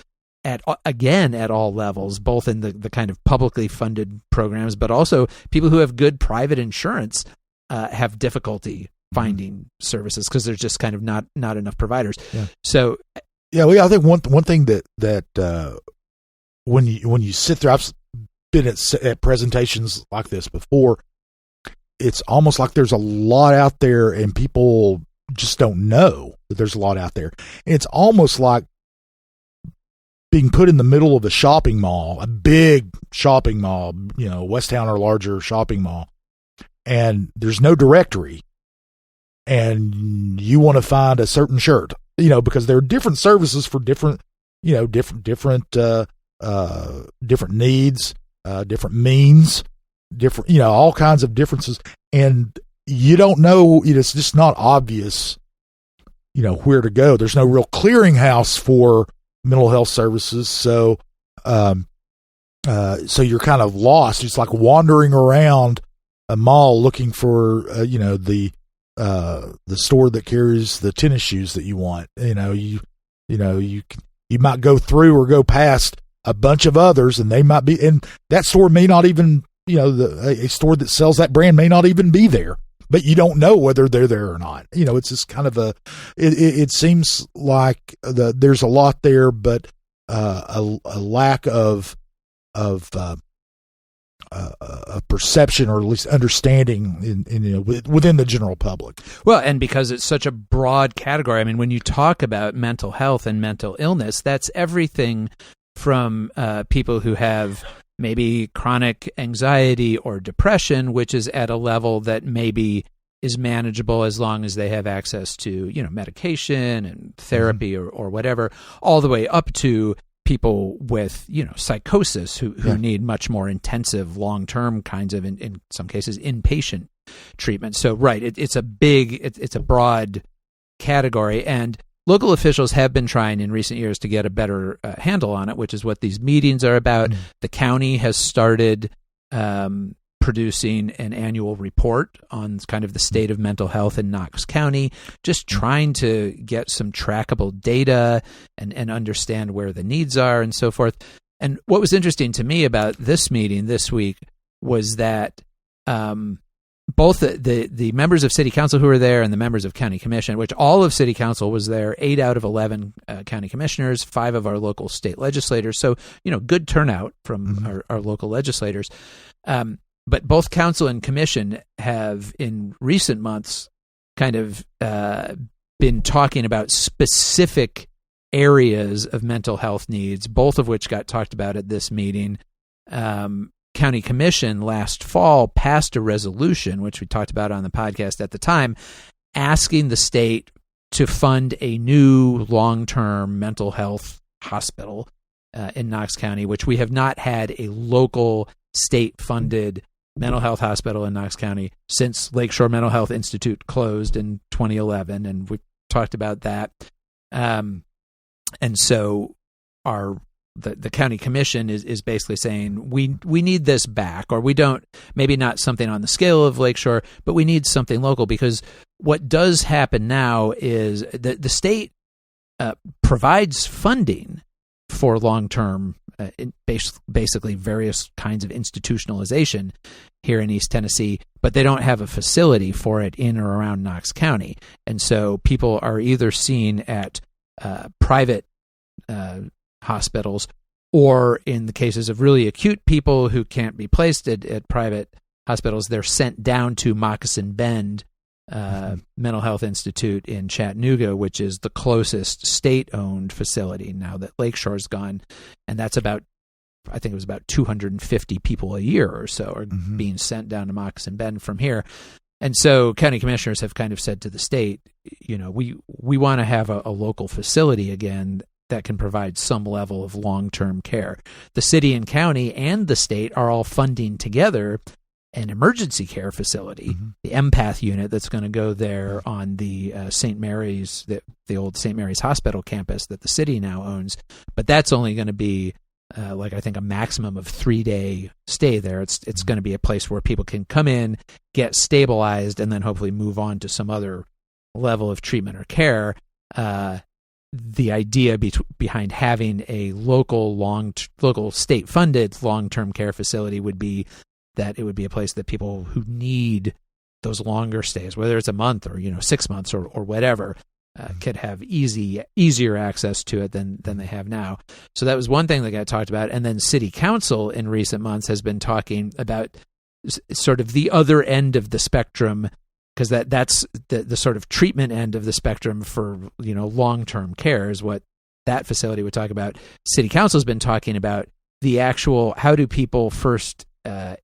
at all levels, both in the kind of publicly funded programs, but also people who have good private insurance have difficulty finding services because there's just kind of not enough providers. Yeah. So
I think one thing that when you sit there, I've been at presentations like this before. It's almost like there's a lot out there, and people just don't know that there's a lot out there. And it's almost like being put in the middle of a shopping mall, a big shopping mall, West Town or larger shopping mall, and there's no directory, and you want to find a certain shirt. Because there are different services for different needs, different means, different, all kinds of differences. And you don't know, it's just not obvious, where to go. There's no real clearinghouse for mental health services. So you're kind of lost. It's like wandering around a mall looking for, the store that carries the tennis shoes that you want. You might go through or go past a bunch of others, and they might be, and that store may not even, a store that sells that brand may not even be there, but you don't know whether they're there or not. It's just kind of it seems like there's a lot there, but a lack of perception, or at least understanding within the general public.
Well, and because it's such a broad category, I mean, when you talk about mental health and mental illness, that's everything from people who have maybe chronic anxiety or depression, which is at a level that maybe is manageable as long as they have access to, medication and therapy or whatever, all the way up to people with, psychosis who need much more intensive, long-term kinds of, in some cases, inpatient treatment. So, right, it's a broad category, and local officials have been trying in recent years to get a better handle on it, which is what these meetings are about. The county has started producing an annual report on kind of the state of mental health in Knox County, just trying to get some trackable data and understand where the needs are and so forth. And what was interesting to me about this meeting this week was that both the members of city council who were there and the members of county commission, which all of city council was there, 8 out of 11 county commissioners, 5 of our local state legislators. So, good turnout from our local legislators. But both council and commission have, in recent months, kind of been talking about specific areas of mental health needs, both of which got talked about at this meeting. County Commission last fall passed a resolution, which we talked about on the podcast at the time, asking the state to fund a new long-term mental health hospital in Knox County, which we have not had a local state-funded mental health hospital in Knox County since Lakeshore Mental Health Institute closed in 2011, and we talked about that. And so the county commission is basically saying we need this back, or we don't, maybe not something on the scale of Lakeshore, but we need something local, because what does happen now is the state provides funding for long-term, basically various kinds of institutionalization here in East Tennessee, but they don't have a facility for it in or around Knox County. And so people are either seen at private hospitals, or in the cases of really acute people who can't be placed at private hospitals, they're sent down to Moccasin Bend Mental Health Institute in Chattanooga, which is the closest state-owned facility now that Lakeshore's gone. And that's about 250 people a year or so are being sent down to Moccasin Bend from here. And so county commissioners have kind of said to the state, we want to have a local facility again that can provide some level of long-term care. The city and county and the state are all funding together an emergency care facility, the empath unit that's going to go there on the St. Mary's, the old St. Mary's Hospital campus that the city now owns. But that's only going to be I think a maximum of 3-day stay there. It's going to be a place where people can come in, get stabilized, and then hopefully move on to some other level of treatment or care. The idea behind having a local state-funded long-term care facility would be that it would be a place that people who need those longer stays, whether it's a month or 6 months or whatever, could have easier access to it than they have now. So that was one thing that got talked about. And then City Council in recent months has been talking about sort of the other end of the spectrum, because that's the sort of treatment end of the spectrum for long-term care is what that facility would talk about. City Council's been talking about the actual, how do people first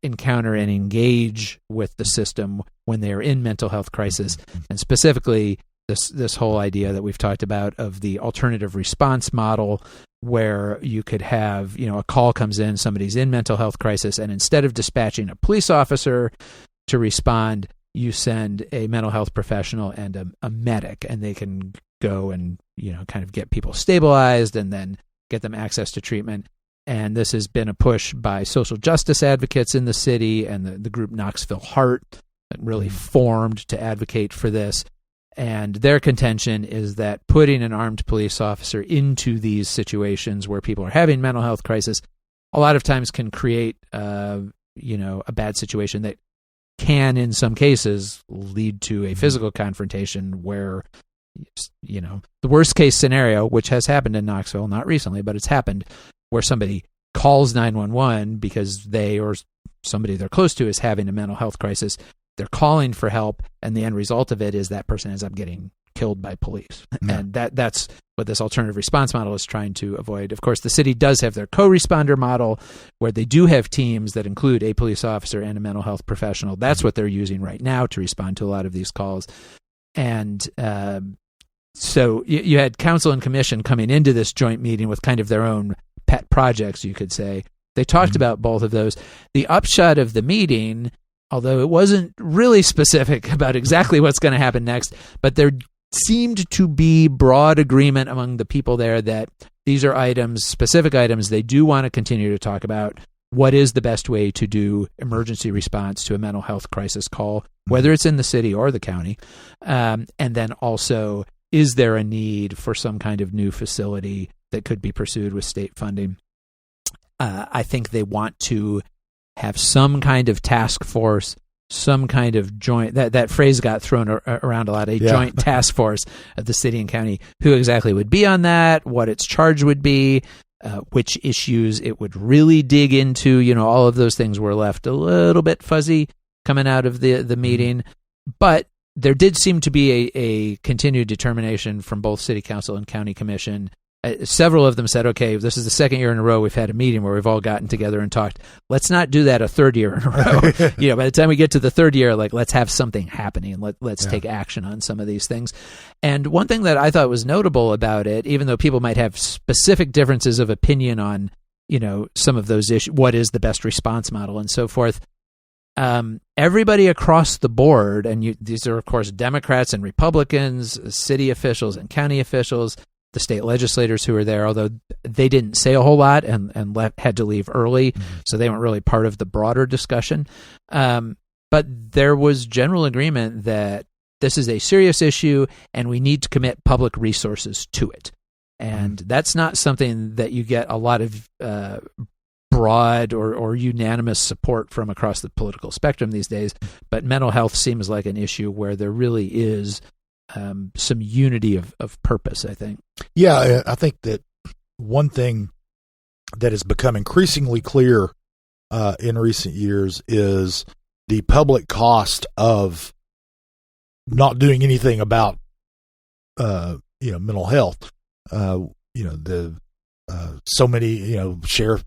encounter and engage with the system when they are in mental health crisis, and specifically this whole idea that we've talked about of the alternative response model, where you could have a call comes in, somebody's in mental health crisis, and instead of dispatching a police officer to respond, you send a mental health professional and a medic, and they can go and kind of get people stabilized and then get them access to treatment. And this has been a push by social justice advocates in the city, and the group Knoxville Heart that really formed to advocate for this. And their contention is that putting an armed police officer into these situations where people are having mental health crisis a lot of times can create a bad situation that can, in some cases, lead to a physical confrontation where, the worst case scenario, which has happened in Knoxville, not recently, but it's happened, where somebody calls 911 because they or somebody they're close to is having a mental health crisis. They're calling for help, and the end result of it is that person ends up getting killed by police. Yeah. And that's what this alternative response model is trying to avoid. Of course, the city does have their co-responder model, where they do have teams that include a police officer and a mental health professional. That's what they're using right now to respond to a lot of these calls. And so you had council and commission coming into this joint meeting with kind of their own pet projects, you could say. They talked about both of those. The upshot of the meeting, although it wasn't really specific about exactly what's going to happen next, but there seemed to be broad agreement among the people there that these are items, specific items they do want to continue to talk about. What is the best way to do emergency response to a mental health crisis call, whether it's in the city or the county? And then also, is there a need for some kind of new facility that could be pursued with state funding? I think they want to have some kind of task force, some kind of joint, that phrase got thrown around a lot, joint task force of the city and county. Who exactly would be on that, what its charge would be, which issues it would really dig into. All of those things were left a little bit fuzzy coming out of the meeting. But there did seem to be a continued determination from both city council and county commission. Several of them said, okay, this is the second year in a row we've had a meeting where we've all gotten together and talked. Let's not do that a third year in a row. By the time we get to the third year, let's have something happening. Let's take action on some of these things. And one thing that I thought was notable about it, even though people might have specific differences of opinion on, some of those issues, what is the best response model and so forth, everybody across the board, and these are, of course, Democrats and Republicans, city officials and county officials, the state legislators who were there, although they didn't say a whole lot and had to leave early, so they weren't really part of the broader discussion. But there was general agreement that this is a serious issue and we need to commit public resources to it. And that's not something that you get a lot of broad or unanimous support from across the political spectrum these days, but mental health seems like an issue where there really is some unity of purpose, I think.
Yeah, I think that one thing that has become increasingly clear in recent years is the public cost of not doing anything about mental health. So many Sheriff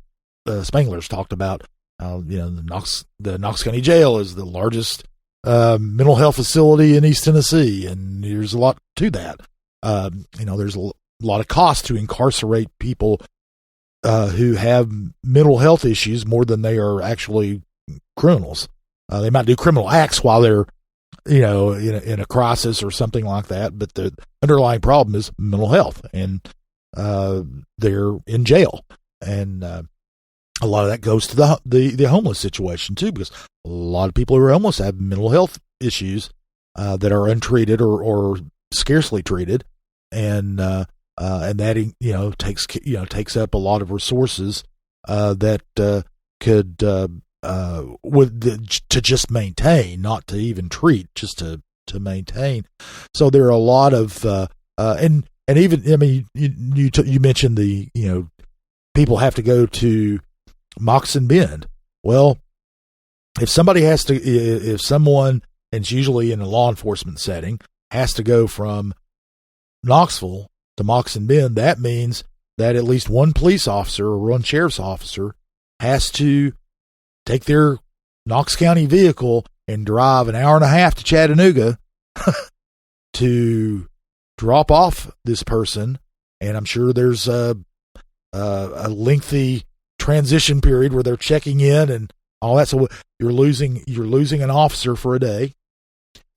Spangler's talked about the Knox County Jail is the largest mental health facility in East Tennessee, and there's a lot to that. There's a lot of cost to incarcerate people who have mental health issues more than they are actually criminals. They might do criminal acts while they're in a crisis or something like that, but the underlying problem is mental health, and they're in jail, and a lot of that goes to the homeless situation too, because a lot of people who are homeless have mental health issues that are untreated or scarcely treated, and that takes up a lot of resources that could to just maintain, not to even treat, just to maintain. So there are a lot of and even, I mean, you mentioned the people have to go to Moccasin Bend. Well, if someone, and it's usually in a law enforcement setting, has to go from Knoxville to Moccasin Bend, that means that at least one police officer or one sheriff's officer has to take their Knox County vehicle and drive an hour and a half to Chattanooga to drop off this person. And I'm sure there's a lengthy transition period where they're checking in and all that. So you're losing an officer for a day.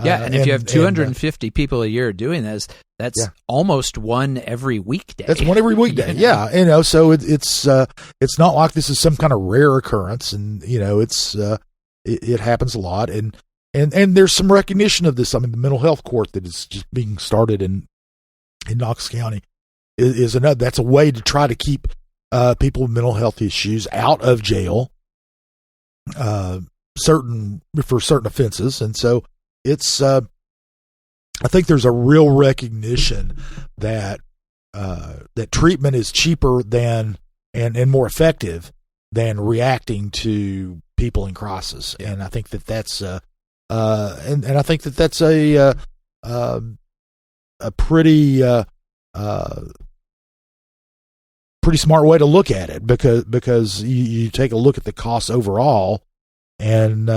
Yeah, and if you have 250 people a year doing this, that's almost one every weekday.
That's one every weekday. Yeah, so it's not like this is some kind of rare occurrence, and it happens a lot, and there's some recognition of this. I mean, the mental health court that is just being started in Knox County is another. That's a way to try to keep people with mental health issues out of jail, for certain offenses, and so. It's I think there's a real recognition that that treatment is cheaper than and more effective than reacting to people in crisis, and I think that's and I think that's a pretty smart way to look at it, because you take a look at the costs overall, and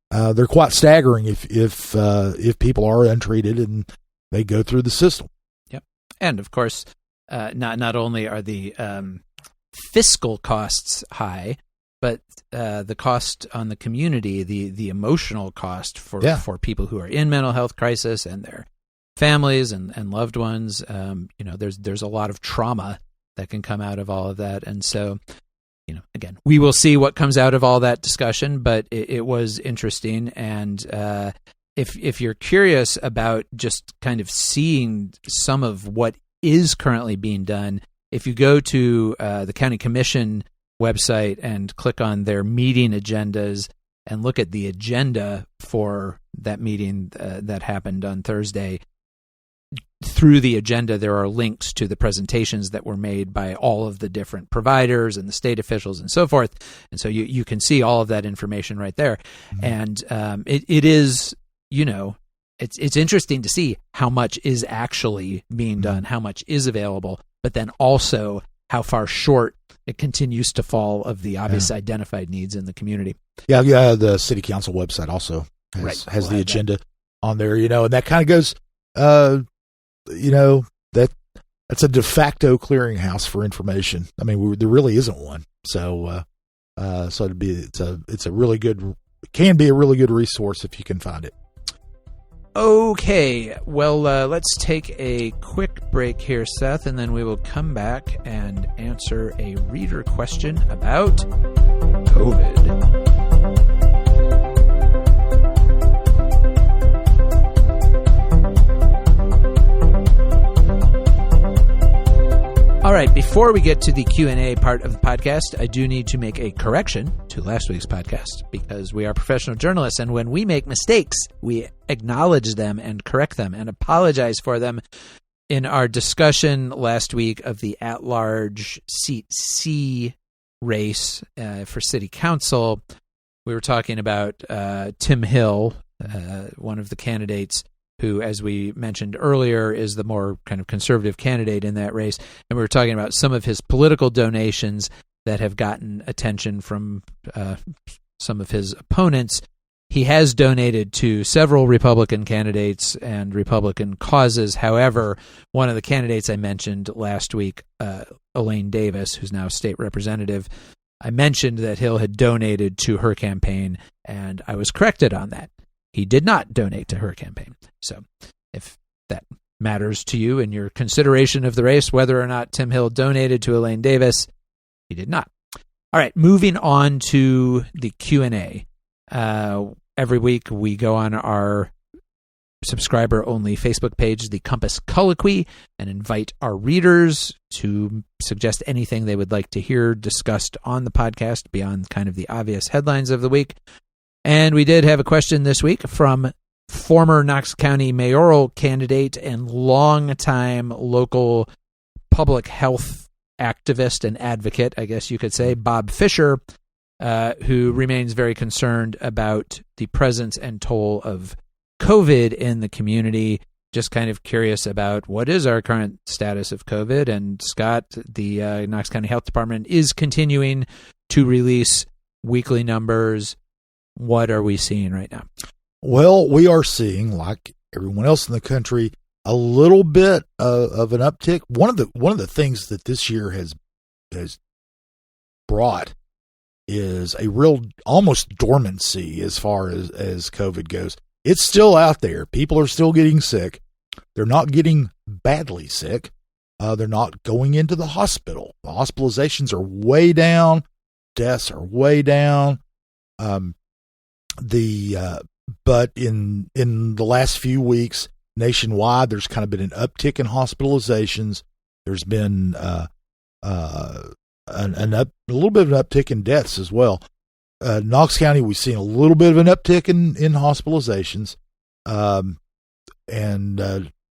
they're quite staggering if people are untreated and they go through the system.
Yep, and of course, not only are the fiscal costs high, but the cost on the community, the emotional cost for people who are in mental health crisis and their families and loved ones. There's a lot of trauma that can come out of all of that, and so. Again, we will see what comes out of all that discussion, but it was interesting. And if you're curious about just kind of seeing some of what is currently being done, if you go to the county commission website and click on their meeting agendas and look at the agenda for that meeting that happened on Thursday, through the agenda, there are links to the presentations that were made by all of the different providers and the state officials and so forth. And so you can see all of that information right there. Mm-hmm. And it is, it's interesting to see how much is actually being done, how much is available, but then also how far short it continues to fall of the obvious identified needs in the community.
Yeah. The city council website also has the agenda on there, and that kind of goes, that's a de facto clearinghouse for information. I mean, there really isn't one. So, it's a really good can be a really good resource if you can find it.
Okay, well, let's take a quick break here, Seth, and then we will come back and answer a reader question about COVID. All right, before we get to the Q&A part of the podcast, I do need to make a correction to last week's podcast because we are professional journalists, and when we make mistakes, we acknowledge them and correct them and apologize for them. In our discussion last week of the at-large seat C race for city council, we were talking about Tim Hill, one of the candidates, who, as we mentioned earlier, is the more kind of conservative candidate in that race. And we were talking about some of his political donations that have gotten attention from some of his opponents. He has donated to several Republican candidates and Republican causes. However, one of the candidates I mentioned last week, Elaine Davis, who's now state representative, I mentioned that Hill had donated to her campaign, and I was corrected on that. He did not donate to her campaign. So if that matters to you in your consideration of the race, whether or not Tim Hill donated to Elaine Davis, he did not. All right, moving on to the Q&A. Every week we go on our subscriber-only Facebook page, The Compass Colloquy, and invite our readers to suggest anything they would like to hear discussed on the podcast beyond kind of the obvious headlines of the week. And we did have a question this week from former Knox County mayoral candidate and longtime local public health activist and advocate, I guess you could say, Bob Fisher, who remains very concerned about the presence and toll of COVID in the community. Just kind of curious about what is our current status of COVID. And Scott, the Knox County Health Department, is continuing to release weekly numbers. What are we seeing right now?
Well, we are seeing, like everyone else in the country, a little bit of an uptick. One of the things that this year has brought is a real almost dormancy as far as COVID goes. It's still out there. People are still getting sick. They're not getting badly sick. They're not going into the hospital. The hospitalizations are way down. Deaths are way down. But in the last few weeks, nationwide, there's kind of been an uptick in hospitalizations. There's been a little bit of an uptick in deaths as well. Knox County, we've seen a little bit of an uptick in hospitalizations, and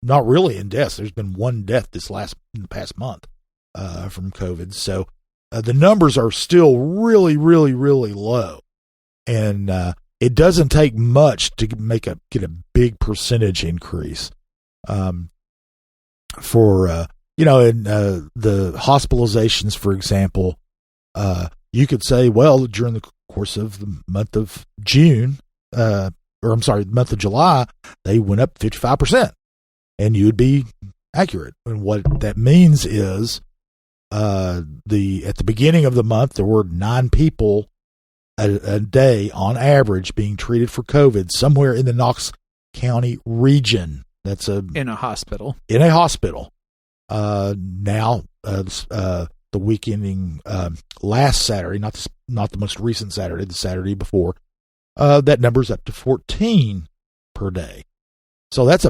not really in deaths. There's been one death in the past month from COVID. So the numbers are still really, really, really low, and it doesn't take much to get a big percentage increase. For in the hospitalizations, for example, you could say, well, during the course of the month of the month of July, they went up 55%, and you would be accurate. And what that means is, at the beginning of the month, there were 9 people a day on average being treated for COVID somewhere in the Knox County region. That's
in a hospital.
In a hospital. Now, the week ending last Saturday, not the most recent Saturday, the Saturday before, that number's up to 14 per day. So that's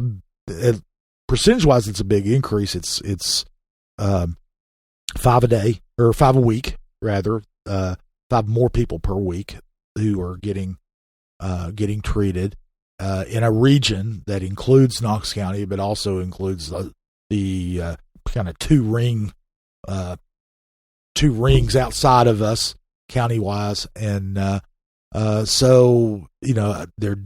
percentage-wise, it's a big increase. It's 5 a day, or 5 a week rather. 5 more people per week who are getting treated in a region that includes Knox County, but also includes the kind of two rings outside of us county-wise, and so there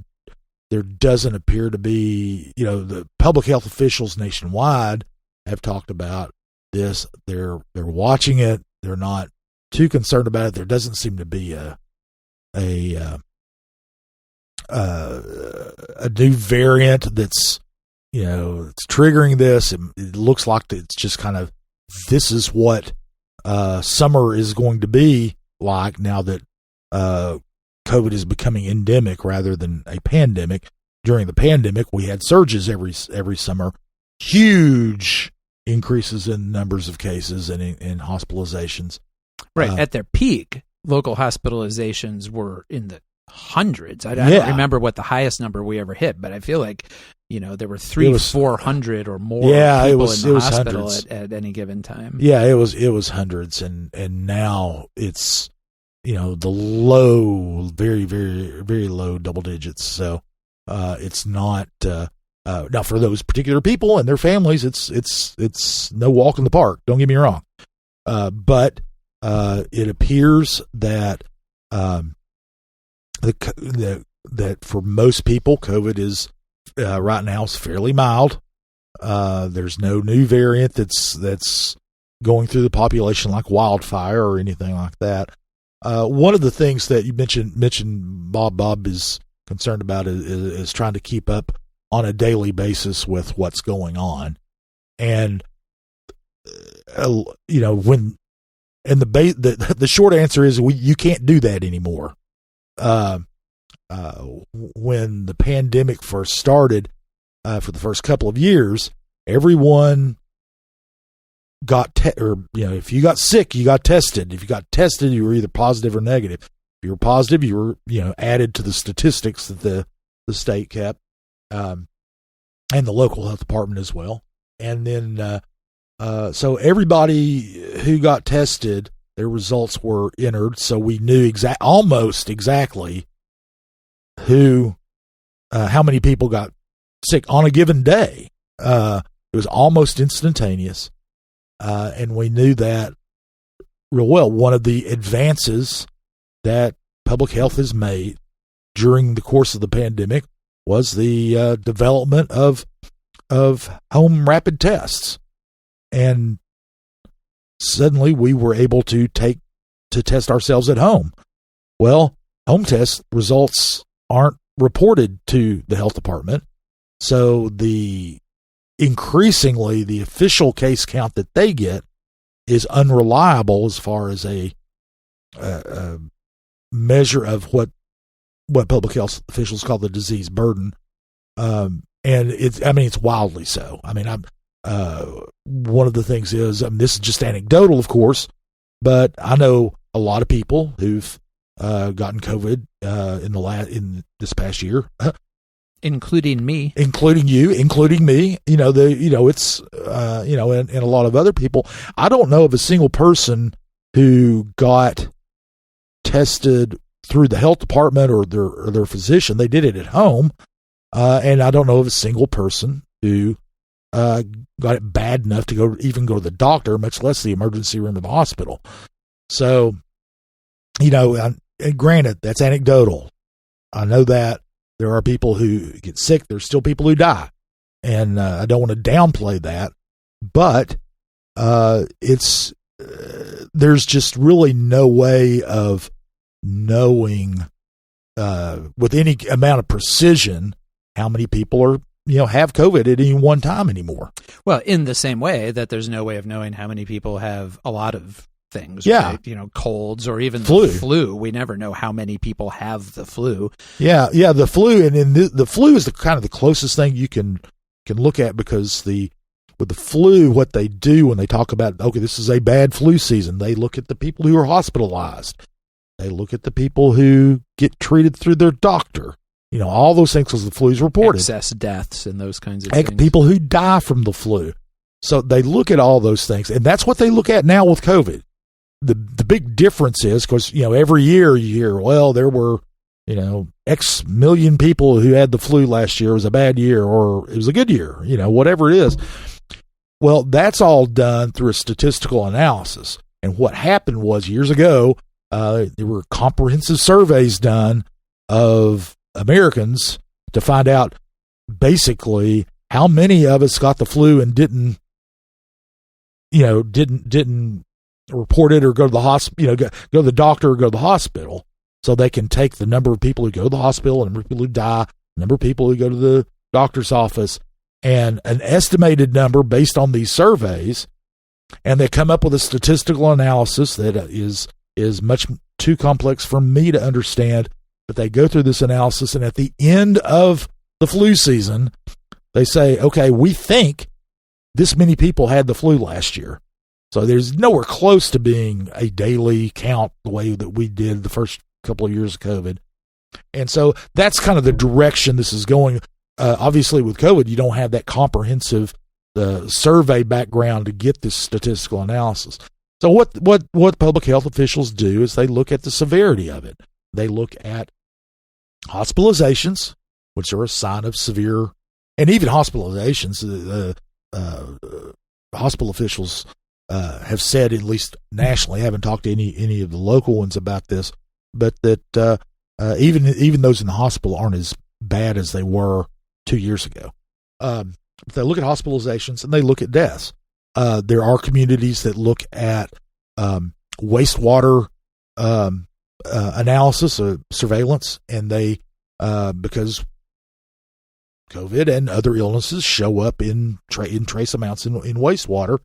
doesn't appear to be, the public health officials nationwide have talked about this. They're watching it. They're not too concerned about it. There doesn't seem to be a new variant that's it's triggering this. It looks like it's just kind of, this is what summer is going to be like now that COVID COVID is becoming endemic rather than a pandemic. During the pandemic, we had surges every summer, huge increases in numbers of cases and in hospitalizations.
Right. At their peak, local hospitalizations were in the hundreds. I don't remember what the highest number we ever hit, but I feel like, there were 400 or more people in the hospital at any given time.
Yeah, it was hundreds, and now it's, the low, very, very, very low double digits. So it's not now for those particular people and their families. It's no walk in the park. Don't get me wrong, but it appears that that for most people, COVID is right now is fairly mild. There's no new variant that's going through the population like wildfire or anything like that. One of the things that you mentioned Bob is concerned about is trying to keep up on a daily basis with what's going on, and when. And the short answer is you can't do that anymore. When the pandemic first started, for the first couple of years, everyone got if you got sick, you got tested. If you got tested, you were either positive or negative. If you were positive, you were added to the statistics that the state kept, and the local health department as well. And then so everybody who got tested, their results were entered, so we knew almost exactly how many people got sick on a given day. It was almost instantaneous, and we knew that real well. One of the advances that public health has made during the course of the pandemic was the development of home rapid tests. And suddenly we were able to test ourselves at home. Well, home test results aren't reported to the health department. So increasingly the official case count that they get is unreliable as far as a measure of what public health officials call the disease burden. And it's wildly so. One of the things is, this is just anecdotal, of course, but I know a lot of people who've gotten COVID in this past year,
including me,
including you, including me. It's and a lot of other people. I don't know of a single person who got tested through the health department or their physician. They did it at home, and I don't know of a single person who got it bad enough to go to the doctor, much less the emergency room of the hospital. So, and granted, that's anecdotal. I know that there are people who get sick. There's still people who die, and I don't want to downplay that. But there's just really no way of knowing with any amount of precision how many people are have COVID at any one time anymore.
Well, in the same way that there's no way of knowing how many people have a lot of things,
right?
Colds or even
flu.
The flu. We never know how many people have the flu.
Yeah, the flu, and the flu is the kind of the closest thing you can look at, because with the flu, what they do when they talk about, okay, this is a bad flu season, they look at the people who are hospitalized. They look at the people who get treated through their doctor. All those things, because the flu is reported.
Excess deaths and those kinds of things.
People who die from the flu. So they look at all those things, and that's what they look at now with COVID. The big difference is, because, every year you hear, well, there were, X million people who had the flu last year. It was a bad year, or it was a good year, whatever it is. Well, that's all done through a statistical analysis. And what happened was, years ago, there were comprehensive surveys done of Americans to find out basically how many of us got the flu and didn't report it or go to the hospital, go to the doctor or go to the hospital, so they can take the number of people who go to the hospital, and the number of people who die, the number of people who go to the doctor's office, and an estimated number based on these surveys, and they come up with a statistical analysis that is much too complex for me to understand. but they go through this analysis, and at the end of the flu season, they say, okay, we think this many people had the flu last year. So there's nowhere close to being a daily count the way that we did the first couple of years of COVID. And so that's kind of the direction this is going. Obviously, with COVID, you don't have that comprehensive survey background to get this statistical analysis. So what public health officials do is they look at the severity of it. They look at hospitalizations, which are a sign of severe, and even hospitalizations. Hospital officials have said, at least nationally, I haven't talked to any of the local ones about this, but that even those in the hospital aren't as bad as they were 2 years ago. They look at hospitalizations and they look at deaths. There are communities that look at wastewater analysis, surveillance, and they because COVID and other illnesses show up in trace amounts in wastewater.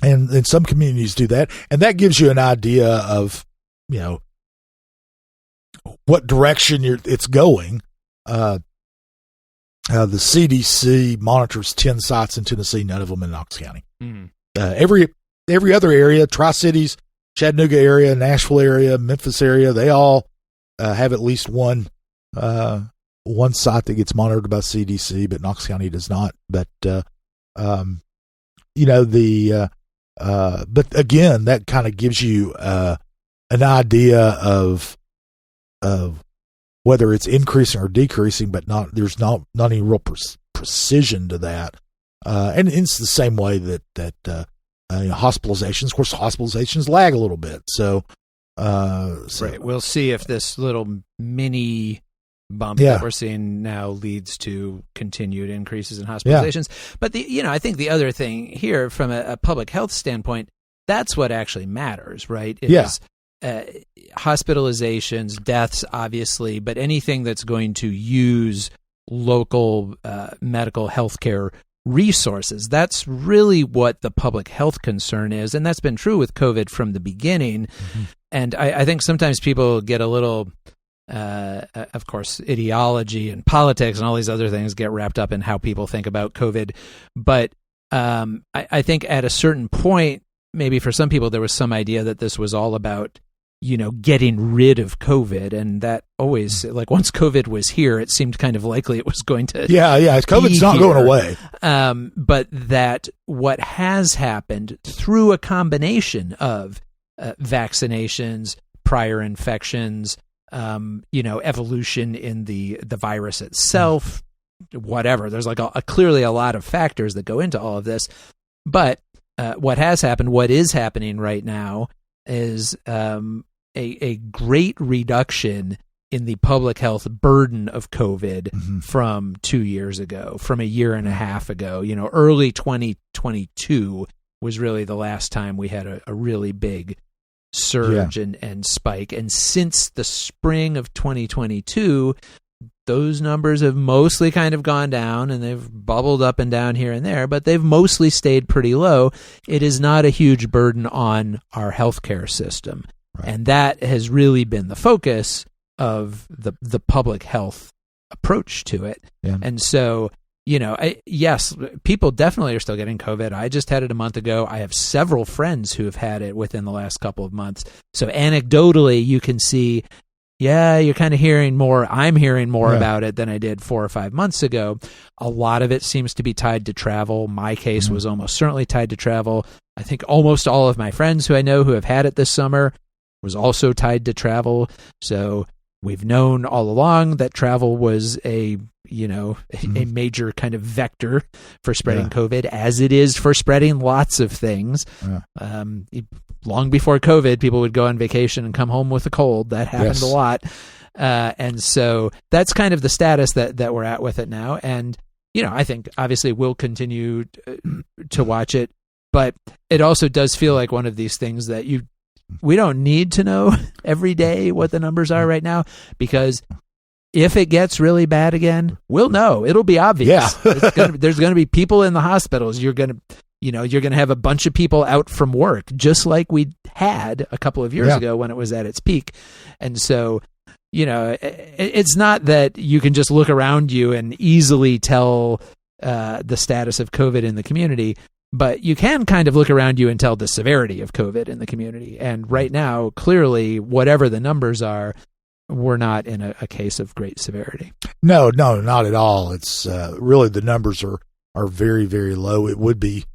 And some communities do that, and that gives you an idea of, what direction it's going. The CDC monitors 10 sites in Tennessee, none of them in Knox County. Mm. Every other area, Tri-Cities, Chattanooga area, Nashville area, Memphis area, they all have at least one site that gets monitored by CDC, but Knox County does not. But but again, that kind of gives you an idea of whether it's increasing or decreasing, but there's not any real precision to that. And it's the same way that hospitalizations. Of course, hospitalizations lag a little bit. So
right. We'll see if this little mini bump that we're seeing now leads to continued increases in hospitalizations. Yeah. But I think the other thing here, from a public health standpoint, that's what actually matters, right? Is hospitalizations, deaths, obviously, but anything that's going to use local medical healthcare resources. That's really what the public health concern is, and that's been true with COVID from the beginning. Mm-hmm. And I think sometimes people get a little, of course, ideology and politics and all these other things get wrapped up in how people think about COVID. But I think at a certain point, maybe for some people, there was some idea that this was all about, getting rid of COVID. And that always, like, once COVID was here, it seemed kind of likely it was going to COVID's not going away. But that what has happened through a combination of vaccinations, prior infections, evolution in the virus itself, whatever. There's like clearly a lot of factors that go into all of this. But what has happened, what is happening right now, is a great reduction in the public health burden of COVID from 2 years ago, from a year and a half ago. Early 2022 was really the last time we had a really big surge and spike. And since the spring of 2022, those numbers have mostly kind of gone down, and they've bubbled up and down here and there, but they've mostly stayed pretty low. It is not a huge burden on our healthcare system. Right. And that has really been the focus of the public health approach to it. Yeah. And so, yes, people definitely are still getting COVID. I just had it a month ago. I have several friends who have had it within the last couple of months. So anecdotally, you can see, you're kind of hearing more. I'm hearing more about it than I did 4 or 5 months ago. A lot of it seems to be tied to travel. My case was almost certainly tied to travel. I think almost all of my friends who I know who have had it this summer was also tied to travel. So we've known all along that travel was a major kind of vector for spreading COVID, as it is for spreading lots of things. Yeah. Long before COVID, people would go on vacation and come home with a cold. That happened a lot. And so that's kind of the status that we're at with it now. And, I think obviously we'll continue to watch it, but it also does feel like one of these things that we don't need to know every day what the numbers are right now, because if it gets really bad again, we'll know. It'll be obvious. Yeah. There's going to be people in the hospitals. You're going to have a bunch of people out from work, just like we had a couple of years ago when it was at its peak. And so, it's not that you can just look around you and easily tell the status of COVID in the community, but you can kind of look around you and tell the severity of COVID in the community. And right now, clearly, whatever the numbers are, we're not in a case of great severity.
No, not at all. It's really the numbers are very, very low. It would be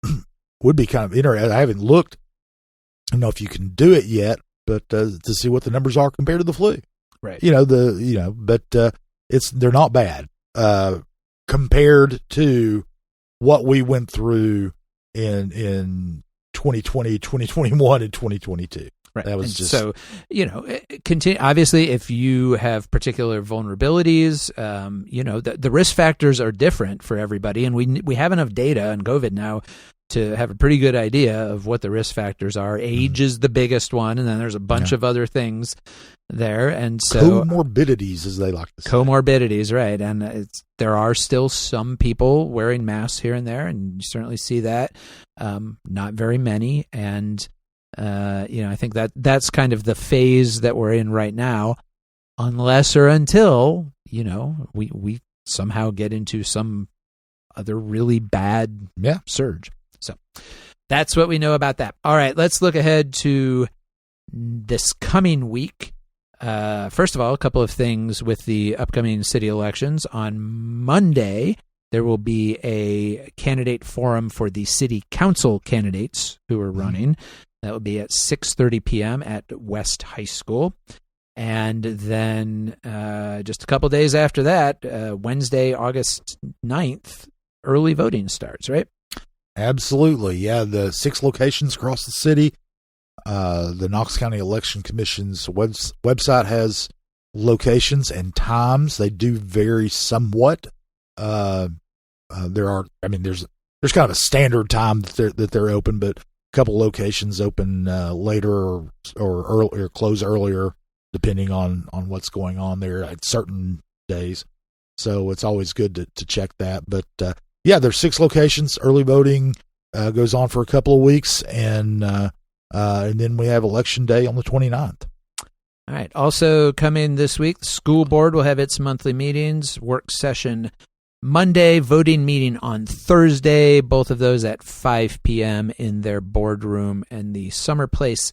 kind of interesting. I haven't looked. I don't know if you can do it yet, but to see what the numbers are compared to the flu.
Right.
But they're not bad compared to what we went through in 2020, 2021, and 2022.
Right.
That was
and
just
so, obviously, if you have particular vulnerabilities, the risk factors are different for everybody. And we have enough data on COVID now to have a pretty good idea of what the risk factors are. Age is the biggest one, and then there's a bunch of other things there. And so
comorbidities, as they like to say.
Comorbidities, right. And there are still some people wearing masks here and there, and you certainly see that. Not very many. And I think that's kind of the phase that we're in right now, unless or until, we somehow get into some other really bad surge. So that's what we know about that. All right, let's look ahead to this coming week. First of all, a couple of things with the upcoming city elections. On Monday, there will be a candidate forum for the city council candidates who are running. That will be at 6:30 p.m. at West High School. And then just a couple days after that, Wednesday, August 9th, early voting starts, right?
Absolutely. Yeah, the 6 locations across the city. The Knox County Election Commission's website has locations and times. They do vary somewhat. There's kind of a standard time that they're open, but a couple locations open later or early, or close earlier, depending on what's going on there at certain days. So it's always good to check that. But there's 6 locations. Early voting goes on for a couple of weeks, and then we have Election Day on the 29th.
All right. Also coming this week, the school board will have its monthly meetings, work session Monday, voting meeting on Thursday, both of those at 5 p.m. in their boardroom. And the Summer Place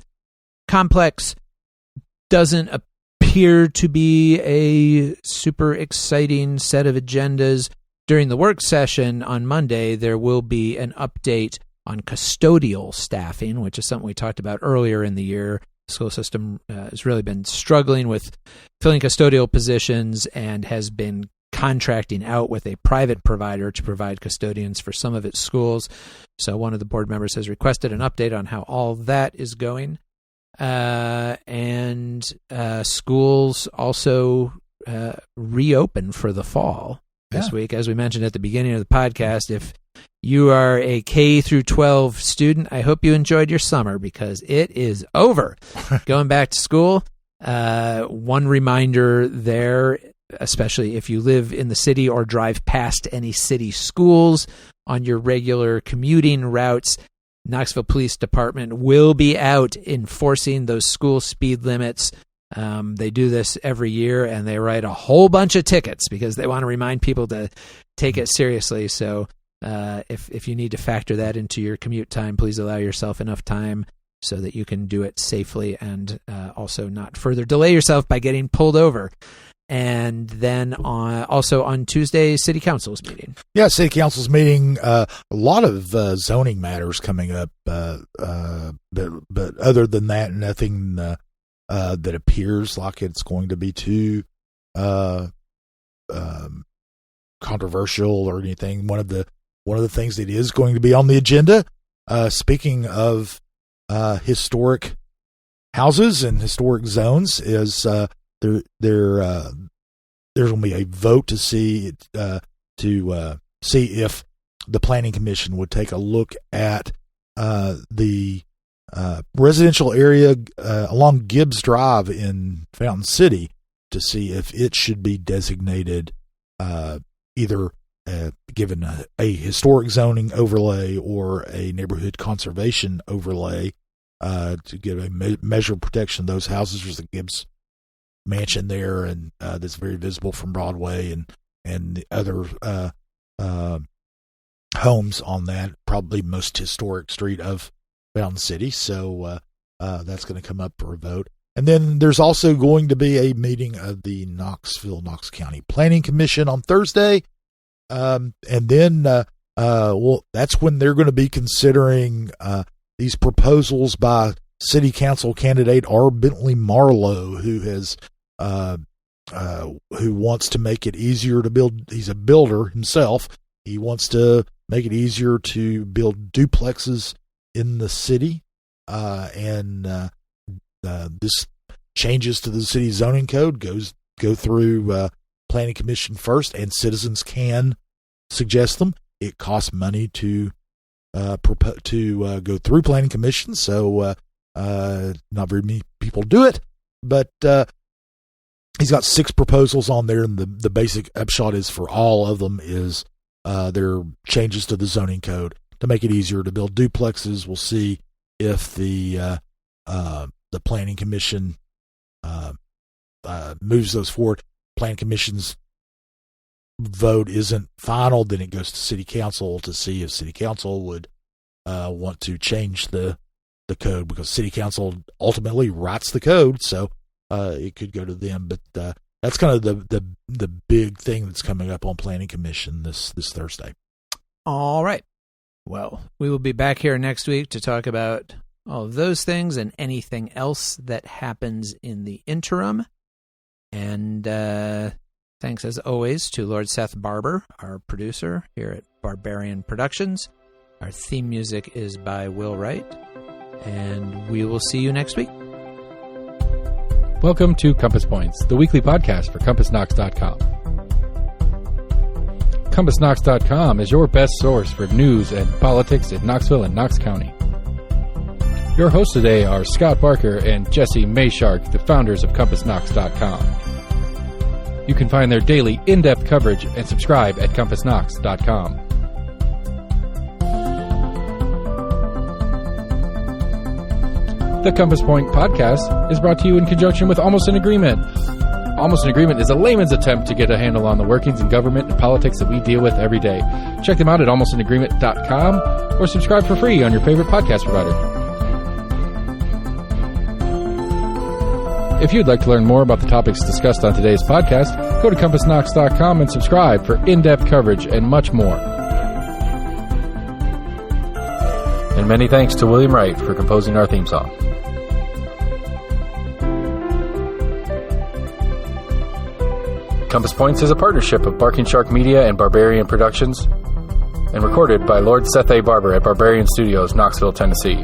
complex doesn't appear to be a super exciting set of agendas. During the work session on Monday, there will be an update on custodial staffing, which is something we talked about earlier in the year. The school system has really been struggling with filling custodial positions and has been contracting out with a private provider to provide custodians for some of its schools. So one of the board members has requested an update on how all that is going. And schools also reopen for the fall this week. As we mentioned at the beginning of the podcast, if you are a K through 12 student, I hope you enjoyed your summer, because it is over. Going back to school. One reminder there, especially if you live in the city or drive past any city schools on your regular commuting routes, Knoxville Police Department will be out enforcing those school speed limits. They do this every year, and they write a whole bunch of tickets because they want to remind people to take it seriously. So if you need to factor that into your commute time, please allow yourself enough time so that you can do it safely and also not further delay yourself by getting pulled over. And then also on Tuesday, City Council's meeting. Yeah,
City Council's meeting. A lot of zoning matters coming up, but other than that, nothing that appears like it's going to be too controversial or anything. One of the things that is going to be on the agenda, speaking of historic houses and historic zones, is there's going to be a vote to see if the Planning Commission would take a look at the residential area along Gibbs Drive in Fountain City to see if it should be designated either given a historic zoning overlay or a neighborhood conservation overlay to give a measure of protection of those houses. There's the mansion there, and that's very visible from Broadway and the other homes on that, probably most historic street of Fountain City. So that's going to come up for a vote. And then there's also going to be a meeting of the Knox County Planning Commission on Thursday. And then, that's when they're going to be considering these proposals by city council candidate R. Bentley Marlowe, who wants to make it easier to build. He's a builder himself. He wants to make it easier to build duplexes in the city. This changes to the city zoning code go through planning commission first, and citizens can suggest them. It costs money to go through planning commission, so not very many people do it. But he's got 6 proposals on there, and the basic upshot is for all of them is there are changes to the zoning code to make it easier to build duplexes. We'll see if the planning commission moves those forward. Planning commission's vote isn't final, then it goes to city council to see if city council would want to change the code, because city council ultimately writes the code, so it could go to them. But that's kind of the big thing that's coming up on planning commission this Thursday.
All right. Well, we will be back here next week to talk about all of those things and anything else that happens in the interim. And thanks, as always, to Lord Seth Barber, our producer here at Barbarian Productions. Our theme music is by Will Wright. And we will see you next week.
Welcome to Compass Points, the weekly podcast for CompassKnox.com. CompassKnox.com is your best source for news and politics in Knoxville and Knox County. Your hosts today are Scott Barker and Jesse Mayshark, the founders of CompassKnox.com. You can find their daily in-depth coverage and subscribe at CompassKnox.com. The Compass Point podcast is brought to you in conjunction with Almost an Agreement. Almost an Agreement is a layman's attempt to get a handle on the workings in government and politics that we deal with every day. Check them out at almostanagreement.com or subscribe for free on your favorite podcast provider. If you'd like to learn more about the topics discussed on today's podcast, go to CompassKnox.com and subscribe for in-depth coverage and much more. And many thanks to William Wright for composing our theme song. Compass Points is a partnership of Barking Shark Media and Barbarian Productions, and recorded by Lord Seth A. Barber at Barbarian Studios, Knoxville, Tennessee.